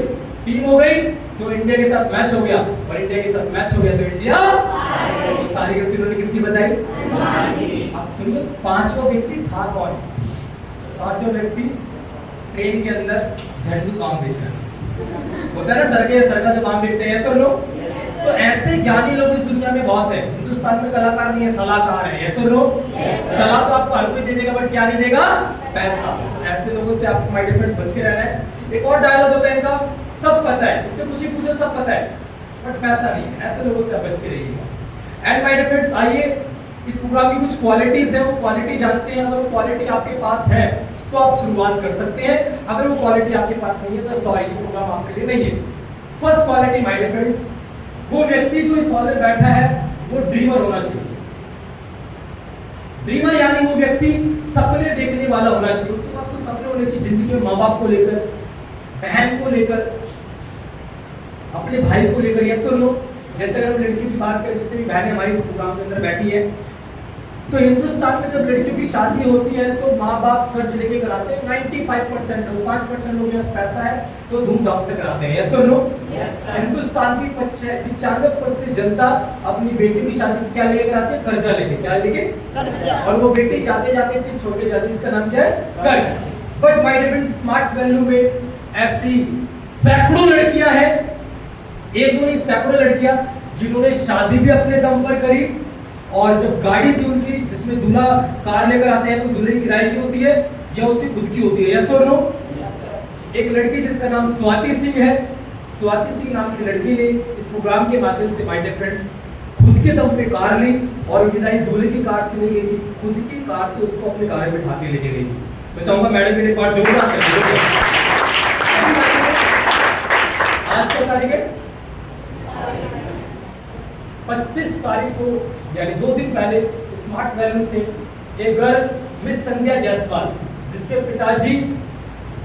टीम हो गई तो इंडिया के साथ मैच हो गया, और इंडिया के साथ मैच हो गया तो इंडिया तो सारी गलती उन्होंने किसकी बताई? अब सुनिए, पांचवा व्यक्ति था कौन? पांचवा व्यक्ति ट्रेन के अंदर झंडू बाम बेच रहा होता है ना, सर का जो बाम बेचते हैं ऐसे लोग। तो ऐसे ज्ञानी लोग इस दुनिया में बहुत है। हिंदुस्तान में कलाकार नहीं है, सलाहकार है। ऐसे लोग सलाह तो आपको हर कोई दे देगा, बट क्या नहीं देगा? पैसा। ऐसे लोगों से आपको माय डियर फ्रेंड्स बच के रहना है। एक और डायलॉग होता है इनका, सब पता है, इससे कुछ ही पूछो सब पता है, बट पैसा नहीं है। ऐसे लोगों से आप बच के रहिएगा। एंड माय डियर फ्रेंड्स, आइए इस प्रोग्राम की कुछ क्वालिटीज है, वो क्वालिटी जानते हैं। अगर वो क्वालिटी आपके पास है तो आप शुरुआत कर सकते हैं, अगर वो क्वालिटी आपके पास नहीं है तो सॉरी, ये प्रोग्राम आपके लिए नहीं है। First quality my dear friends, वो व्यक्ति जो इस हॉल में बैठा है वो ड्रीमर होना चाहिए। ड्रीमर यानी वो व्यक्ति सपने देखने वाला होना चाहिए। उसके पास कुछ सपने होने चाहिए जिंदगी में, माँ बाप को लेकर, बहन को लेकर, अपने भाई को लेकर। ये सुन लो, जैसे अगर हम लड़कियों की बात करें, जितनी भी बहनें हमारी इस प्रोग्राम के अंदर बैठी है, तो हिंदुस्तान में जब लड़कियों की शादी होती है तो माँ बाप खर्च लेके कराते हैं। 95% लोग, 5% लोग के पास पैसा है तो धूमधाम से कराते हैं। यस और नो? हिंदुस्तान की 95% जनता अपनी बेटी की शादी क्या लेके कराते हैं? कर्जा लेके। क्या लेके? कर्जा। और वो बेटी जाते जाते छोटे जाते, इसका नाम क्या है? कर्ज। But my dear friends, smart value में ऐसी सैकड़ों लड़कियां हैं, एक दो नहीं सैकड़ों लड़कियां जिन्होंने शादी भी अपने दम पर करी, और जब गाड़ी थी उनकी जिसमें दूल्हा कार लेकर आते हैं तो दूल्हे की किराए की होती है या उसकी खुद की होती है? यस और नो? एक लड़की जिसका नाम स्वाति सिंह है, स्वाति सिंह नाम की लड़की ने इस प्रोग्राम के माध्यम से माय डियर फ्रेंड्स खुद के दम पे कार ली, और विदाई दूल्हे की कार से नहीं गई थी, खुद की कार से उसको अपने कार में बिठा के लेके गई थी। मैं चाहूंगा मैडम के लिए एक बार जोरदार तालियां। आज क्या तारीख है? 25 तारीख को, यानी 2 दिन पहले स्मार्ट वैल्यू से एक गर्ल मिस संध्या जायसवाल, जिसके पिताजी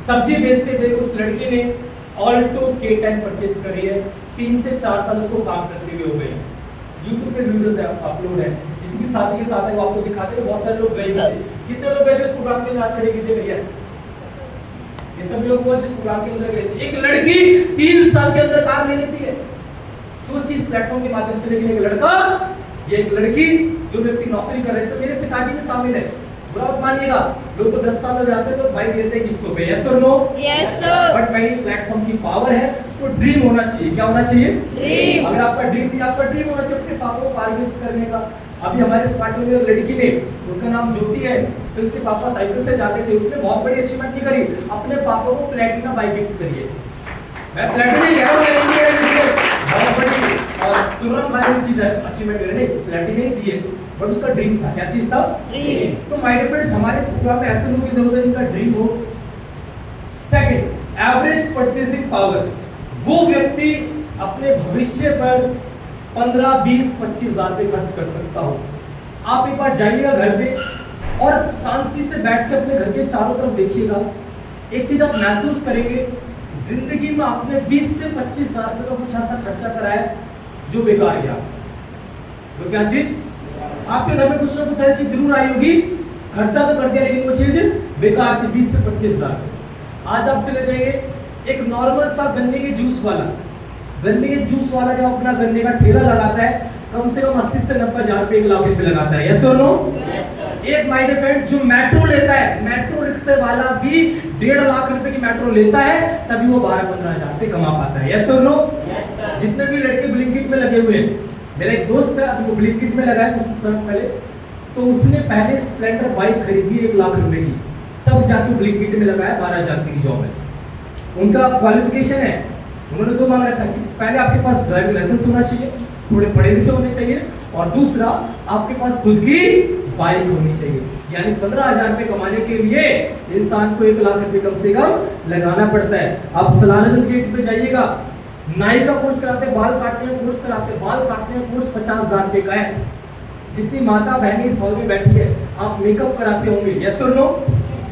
सब्जी बेचते थे, उस लड़की ने ऑल्टो K10 परचेस करी है। 3 से 4 साल उसको काम करते हुए हो गए। YouTube पे वीडियोस है, अपलोड है, जिसकी शादी के साथ है वो आपको दिखाते हैं। बहुत सारे लोग गए थे। कितने लोग गए थे इस प्रोग्राम के अंदर? खड़े कीजिए। यस, ये सभी लोग वो जिस प्रोग्राम के अंदर गए थे। एक लड़की 3 साल के अंदर कार ले लेती है, सोचिए इस प्लेटफॉर्म के माध्यम से। लेकिन एक लड़का, ये एक लड़की, जो व्यक्ति नौकरी कर रहे हैं, मेरे पिताजी में शामिल है, बुरा मत मानिएगा, लोग तो 10 साल हो जाते हैं तो बाइक लेते हैं किस्तों पे। यस और नो? Yes sir. बट मेरी प्लेटफॉर्म की पावर है, तो ड्रीम होना चाहिए। क्या होना चाहिए? ड्रीम। अगर आपका ड्रीम भी, आपका ड्रीम होना चाहिए अपने पापा को कार गिफ्ट करने का। अभी हमारे इस पार्टी में एक लड़की ने, उसका नाम ज्योति है, तो इसके पापा साइकिल से जाते थे, उसने बहुत बड़ी अचीवमेंट नहीं करी, अपने पापा को प्लेटिना बाइक गिफ्ट करी है। मैं प्लेटिना ही कह रहा हूं, बहुत बड़ी और तुरंत वाली चीज है, अचीवमेंट नहीं, प्लेटिना ही दी है, बट उसका ड्रीम था। क्या चीज था? ड्रीम। तो माय डियर फ्रेंड्स, हमारे इस प्रोग्राम में ऐसे लोगों की जरूरत है जिनका ड्रीम हो। सेकंड, एवरेज परचेसिंग पावर, वो व्यक्ति अपने भविष्य पर 15, 20, 25 हजार रुपए खर्च कर सकता हो। आप एक बार जाइएगा घर पे और शांति से बैठ के अपने घर के चारों तरफ देखिएगा, एक चीज आप महसूस करेंगे, जिंदगी में आपने 20 से 25 हजार रुपए का कुछ ऐसा खर्चा करा है जो बेकार गया। तो क्या चीज? आपके घर में कुछ ना कुछ ऐसी चीज जरूर आई होगी, खर्चा तो कर दिया लेकिन वो चीज बेकार थी, 20 से 25 हजार। आज आप चले जाइए, एक नॉर्मल सा गन्ने के जूस वाला जब अपना गन्ने का ठेला लगाता है, कम से कम 80 से 90 हजार रुपए, 1 लाख रुपए लगाता है। यस और नो? एक माय डियर फ्रेंड जो मेट्रो लेता है, मेट्रो रिक्शे वाला भी 1.5 लाख रुपए की मेट्रो लेता है, तभी वो 12-15 हजार रुपए कमा पाता है। यस और नो? जितने भी लड़के ब्लिंकिट में लगे हुए हैं, मेरा एक दोस्त है, अभी वो ब्लिंकिट में लगा है कुछ समय पहले, तो उसने पहले स्प्लेंडर बाइक खरीदी 1 लाख रुपए की, तब जाके ब्लिंकिट में लगाया, 12 हजार रुपए की जॉब है। उनका क्वालिफिकेशन है, उन्होंने तो मांग रखा कि पहले आपके पास ड्राइविंग लाइसेंस होना चाहिए, थोड़े पढ़े लिखे होने चाहिए, और दूसरा आपके पास खुद की बाइक होनी चाहिए। यानी 15 हजार रुपए कमाने के लिए इंसान को 1 लाख रुपए कम से कम लगाना पड़ता है। आप सलालगंज गेट पे जाइएगा, नाई का कोर्स कराते, बाल काटने का कोर्स कराते, बाल काटने का कोर्स 50,000 रुपए का है। जितनी माता बहनें इस हॉल में बैठी है, आप मेकअप कराते होंगे, यस और नो?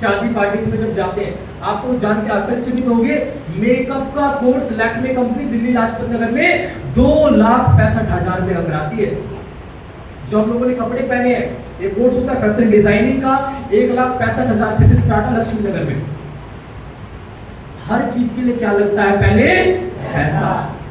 शादी पार्टीज में जब जाते हैं, आपको जान के आश्चर्यचकित होंगे, मेकअप का कोर्स लैक्मे कंपनी दिल्ली लाजपत नगर में 2,65,000 रुपए का कराती है। जो हम लोगों ने कपड़े पहने हैं, ये कोर्स होता है फैशन डिजाइनिंग का, 1,65,000 रुपए से स्टार्ट है लक्ष्मी नगर में। हर चीज के लिए क्या लगता है? पहले पैसा।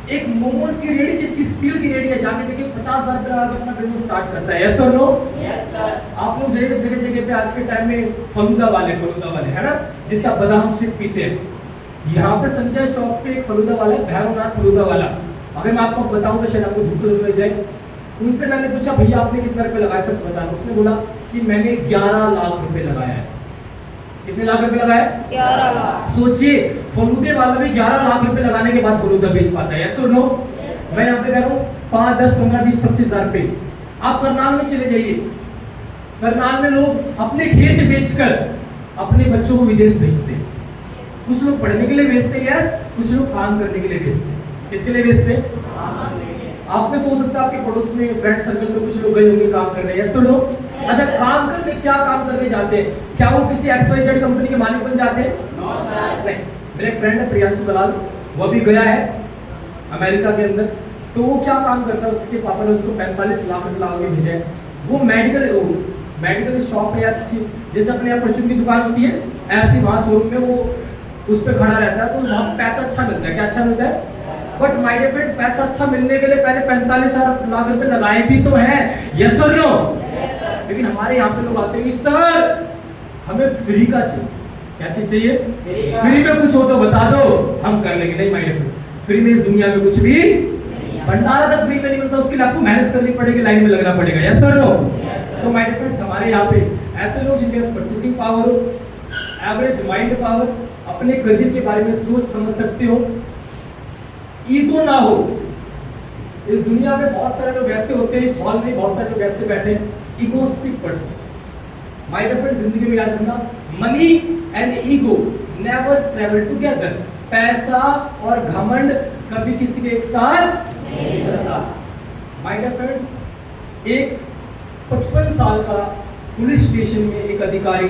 एक मोमोज की रेडी जिसकी स्टील की रेडी है, जाके देखिए 50,000 रुपए लगा के अपना बिजनेस स्टार्ट करता है, यस और नो? Yes sir. आप लोग जगह जगह पे आज के टाइम में फलूदा वाले है ना, जिससे आप बादाम शेक पीते हैं। यहाँ पे संजय चौक पे एक फलूदा वाला है, भैरवनाथ फलूदा वाला। अगर मैं आपको बताऊं तो शायद आपको झूठ लग जाए। उनसे मैंने पूछा, भैया आपने कितने रुपए लगाए, सच बताना। उसने बोला कि मैंने 11 लाख रुपए लगाया है। कितने लाख रुपए लगाए? 11 लाख। सोचिए, फलूदे वाला भी 11 लाख रुपए लगाने के बाद फलूदा बेच पाता है, यस और नो? मैं यहाँ पे कह रहा हूँ 5, 10, 15, 20, 25,000 रुपए। आप करनाल में चले जाइए, करनाल में लोग अपने खेत बेचकर अपने बच्चों को विदेश भेजते हैं। कुछ लोग पढ़ने के लिए भेजते हैं, यस, कुछ लोग काम करने के लिए भेजते हैं। किसके लिए भेजते हैं? आप में सोच सकते हैं आपके पड़ोस में फ्रेंड सर्कल में कुछ लोग गए होंगे काम करने, यस और नो? अच्छा, काम करने क्या काम करने जाते हैं? क्या वो किसी XYZ कंपनी के मालिक बन जाते हैं? नहीं। मेरा एक फ्रेंड है प्रियांशु दलाल, वो भी गया है अमेरिका के अंदर। तो वो क्या काम करता है, उसके पापा ने उसको 45 लाख रुपए लगा के भेजा है। वो मेडिकल शॉप है या किसी, जैसे अपने यहाँ परचून की दुकान होती है, ऐसी वहाँ शोरूम में वो उस पर खड़ा रहता है, तो वहाँ पैसा अच्छा मिलता है। क्या अच्छा मिलता है? बट माय डियर फ्रेंड, पैसा अच्छा मिलने के लिए पहले 45 लाख रुपए लगाए भी तो हैं, यस और नो? लेकिन हमारे यहाँ पे लोग आते हैं कि सर हमें फ्री का चाहिए। क्या चीज चाहिए? फ्री में कुछ हो तो बता दो, हम कर लेंगे। नहीं माय डियर फ्रेंड, फ्री में इस दुनिया में कुछ भी भंडारा तक फ्री में नहीं मिलता, उसके लिए आपको मेहनत करनी पड़ेगी, लाइन में लगना पड़ेगा, यस और नो? तो माय डियर फ्रेंड्स, हमारे यहाँ पे ऐसे लोग जिनके पास परचेसिंग पावर हो, एवरेज माइंड पावर, अपने करियर के बारे में सोच समझ सकते हो, ईगो ना हो। इस दुनिया में बहुत सारे लोग ऐसे होते हैं, इस हॉल में बहुत सारे लोग ऐसे बैठे हैं, egoistic person. My dear friends, जिंदगी में याद रखना, money and ego never travel together. पैसा और घमंड कभी किसी के एक साथ नहीं चलता। माय डियर फ्रेंड्स, एक 55 साल का पुलिस स्टेशन में एक अधिकारी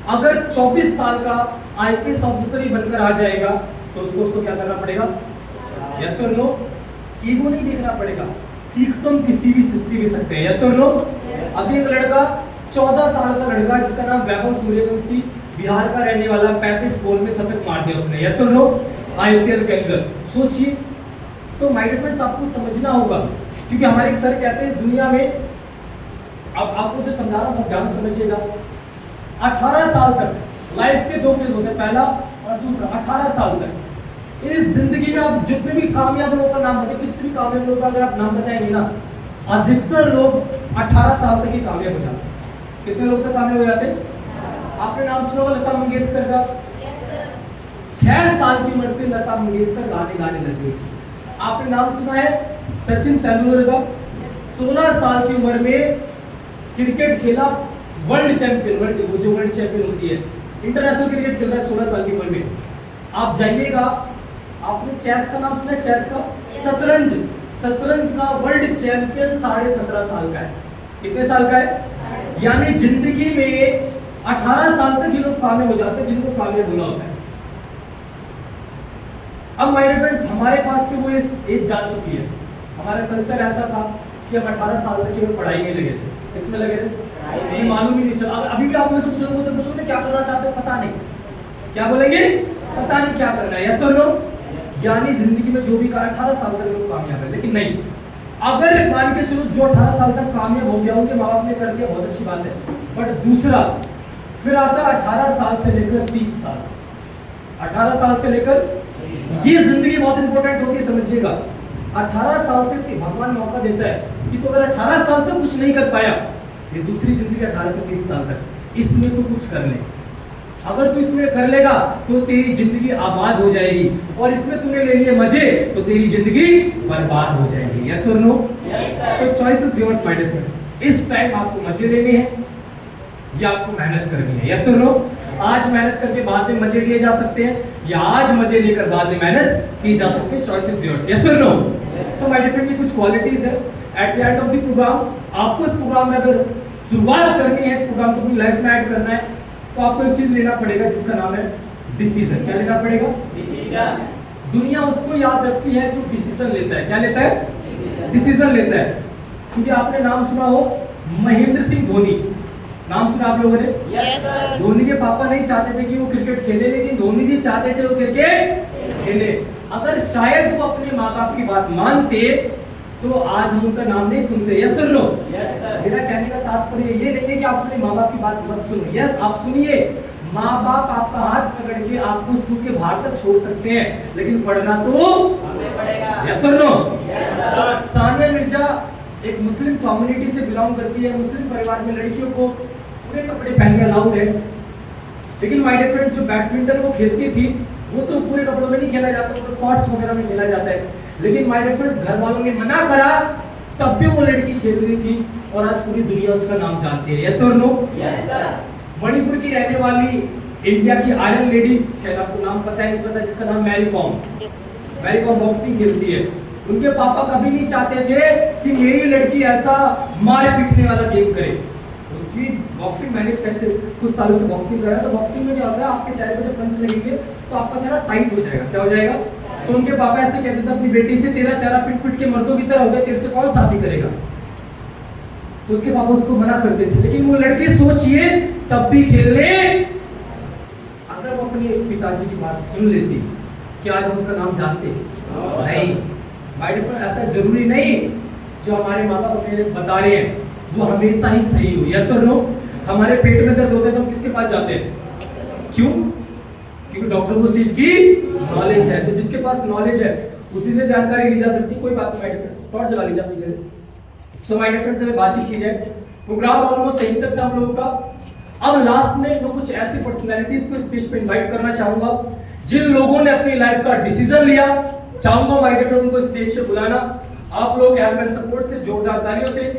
अगर 24 साल का IPS ऑफिसर ही बनकर आ जाएगा तो उसको क्या करना पड़ेगा? यस और नो? ईगो नहीं देखना पड़ेगा। सीख तो हम किसी भी से सीख सकते हैं, यस और नो? अभी एक लड़का 14 साल का लड़का जिसका नाम वैभव सूर्यवंशी, बिहार का रहने वाला, 35 बॉल में शतक मार दिया उसने, यस और नो? IPL के अंदर। सोचिए। तो माय डियर फ्रेंड्स, आपको समझना होगा, क्योंकि हमारे एक सर कहते हैं इस दुनिया में, अब आपको जो समझा रहा हूँ बहुत ध्यान से समझिएगा, 18 साल तक लाइफ के 2 फेज होते हैं, पहला और दूसरा। 18 साल तक इस जिंदगी में आप जितने भी कामयाब लोगों का नाम बताए, कितने भी कामयाब लोगों का अगर आप नाम बताएंगे ना, अधिकतर लोग 18 साल तक ही कामयाब हो जाते हैं। कितने लोग तक कामयाब हो जाते हैं? आपने नाम सुना होगा लता मंगेशकर का? 6 साल की उम्र से लता मंगेशकर गाने लग गई। आपने नाम सुना है सचिन तेंदुलकर का? 16 साल की उम्र में क्रिकेट खेला, वर्ल्ड चैंपियन, जो वर्ल्ड चैंपियन होती है, इंटरनेशनल क्रिकेट खेल रहा है 16 साल की उम्र में। आप जाइएगा, आपने चेस का नाम सुना है? चेस का? शतरंज का वर्ल्ड चैंपियन 17.5 साल का है। कितने साल का है? यानी जिंदगी में 18 साल तक ये लोग कामयाब हो जाते हैं जिनको कामयाब होना होता है। अब माय डियर फ्रेंड्स, हमारे पास से वो एज जा चुकी है। हमारा कल्चर ऐसा था कि हम 18 साल तक केवल पढ़ाई में लगे थे। इसमें लगे थे, मालूम ही नहीं चला। अभी भी आप में से कुछ लोगों से पूछोगे क्या करना चाहते हो, पता नहीं। क्या बोलेंगे? पता नहीं क्या करना है, यस और नो? यानी जिंदगी में जो भी कहा 18 साल तक लोग कामयाब है। लेकिन नहीं, अगर मान के चलो जो 18 साल तक कामयाब हो गया, उनके माँ बाप ने कर दिया, बहुत अच्छी बात है। बट दूसरा फिर आता 18 साल से लेकर 30 साल। 18 साल से लेकर, ये जिंदगी बहुत इंपॉर्टेंट होती है, समझिएगा। 18 साल से भगवान मौका देता है कि तो अगर 18 साल तक कुछ नहीं कर पाया, ये दूसरी जिंदगी 18 से 30 साल तक, इसमें तो कुछ कर ले। अगर तू इसमें कर लेगा तो तेरी जिंदगी आबाद हो जाएगी, और इसमें तूने ले लिए मजे तो तेरी जिंदगी बर्बाद हो जाएगी, यस और नो? तो choice is yours my dear friends. इस टाइम आपको मजे लेने हैं, ये आपको मेहनत करनी है, यस और नो? आज मेहनत करके बाद में मजे लिए जा सकते हैं, या आज मजे लेकर बाद में मेहनत की जा सकती है। चॉइस इज योर्स, यस और नो? सो माय डिफरेंट, ये कुछ क्वालिटीज है। At the end of the program आपको इस प्रोग्राम में अगर शुरुआत करनी है, इस प्रोग्राम को अपनी लाइफ में ऐड करना है, तो आपको एक चीज लेना पड़ेगा जिसका नाम है डिसीजन। क्या लेना पड़ेगा? डिसीजन। दुनिया उसको याद रखती है जो डिसीजन लेता है। क्या लेता है? डिसीजन लेता है। क्योंकि आपने नाम सुना हो महेंद्र सिंह धोनी, नाम सुना आप लोगों ने? Yes sir. धोनी के पापा नहीं चाहते थे कि वो क्रिकेट खेले, लेकिन धोनी जी चाहते थे वो क्रिकेट खेले। अगर शायद वो अपने माँ बाप की बात मानते तो आज हम उनका नाम नहीं सुनते, यस और नो? Yes sir. मेरा कहने का तात्पर्य ये नहीं है कि आप अपने माँ बाप की बात मत सुनो, यस आप सुनिए। माँ बाप आपका हाथ पकड़ के आपको स्कूल के बाहर तक छोड़ सकते हैं, लेकिन पढ़ना तो हमें पड़ेगा। यस और no? Yes sir. Sania Mirza एक मुस्लिम कम्युनिटी से बिलोंग करती है। मुस्लिम परिवार में लड़कियों को पूरे कपड़े पहनने अलाउड है, लेकिन माय डियर फ्रेंड्स जो बैडमिंटन वो खेलती थी वो तो पूरे कपड़ों में नहीं खेला जाता, वो तो शॉर्ट्स वगैरह में खेला जाता है। लेकिन माय डियर फ्रेंड्स घर वालों ने मना करा, तब भी वो लड़की खेल रही थी और आज पूरी दुनिया उसका नाम जानती है, यस और नो? Yes sir. मणिपुर की रहने वाली इंडिया की आयरन लेडी, शायद आपको नाम पता है नहीं पता, जिसका नाम Mary Kom, Mary Kom boxing खेलती है। उनके पापा कभी नहीं चाहते थे कि मेरी लड़की ऐसा मार पीटने वाला गेम करे। उसकी बॉक्सिंग, मैंने कैसे कुछ सालों से बॉक्सिंग कर रहा है, तो बॉक्सिंग में क्या होता है, आपके चेहरे पे जब पंच लगेंगे तो आपका चेहरा टाइट हो जाएगा। क्या हो जाएगा? तो उनके पापा ऐसे कहते थे अपनी बेटी से, तेरा चेहरा पिट पिट के मर्दों की तरह हो गया, तेरे से कौन शादी करेगा? तो उसके पापा उसको मना करते थे, लेकिन वो लड़की सोचिए तब भी खेलने, अगर वो अपने पिताजी की बात सुन लेती, क्या आज हम उसका नाम जानते? नहीं। माय डियर फ्रेंड, ऐसा जरूरी नहीं जो हमारे माँ बाप हमें बता रहे हैं वो हमेशा ही सही हो, यस और नो? हमारे पेट में दर्द होता है तो हम किसके पास जाते हैं? क्यों? क्योंकि डॉक्टर को उस चीज की नॉलेज है, तो जिसके पास नॉलेज है उसी से जानकारी ली जा सकती है। कोई बात नहीं माय डियर फ्रेंड, टॉर्च जला लीजिए पीछे से। सो माय डियर फ्रेंड्स, हमें बातचीत की जाए। प्रोग्राम ऑलमोस्ट सही तक था हम लोगों का। अब लास्ट में मैं कुछ ऐसी पर्सनालिटीज को स्टेज पे इनवाइट करना चाहूंगा जिन लोगों ने अपनी लाइफ का डिसीजन लिया। चाहूंगा माय डियर फ्रेंड उनको स्टेज पे बुलाना। आप लोग हेल्प एंड सपोर्ट से जोरदार तालियों से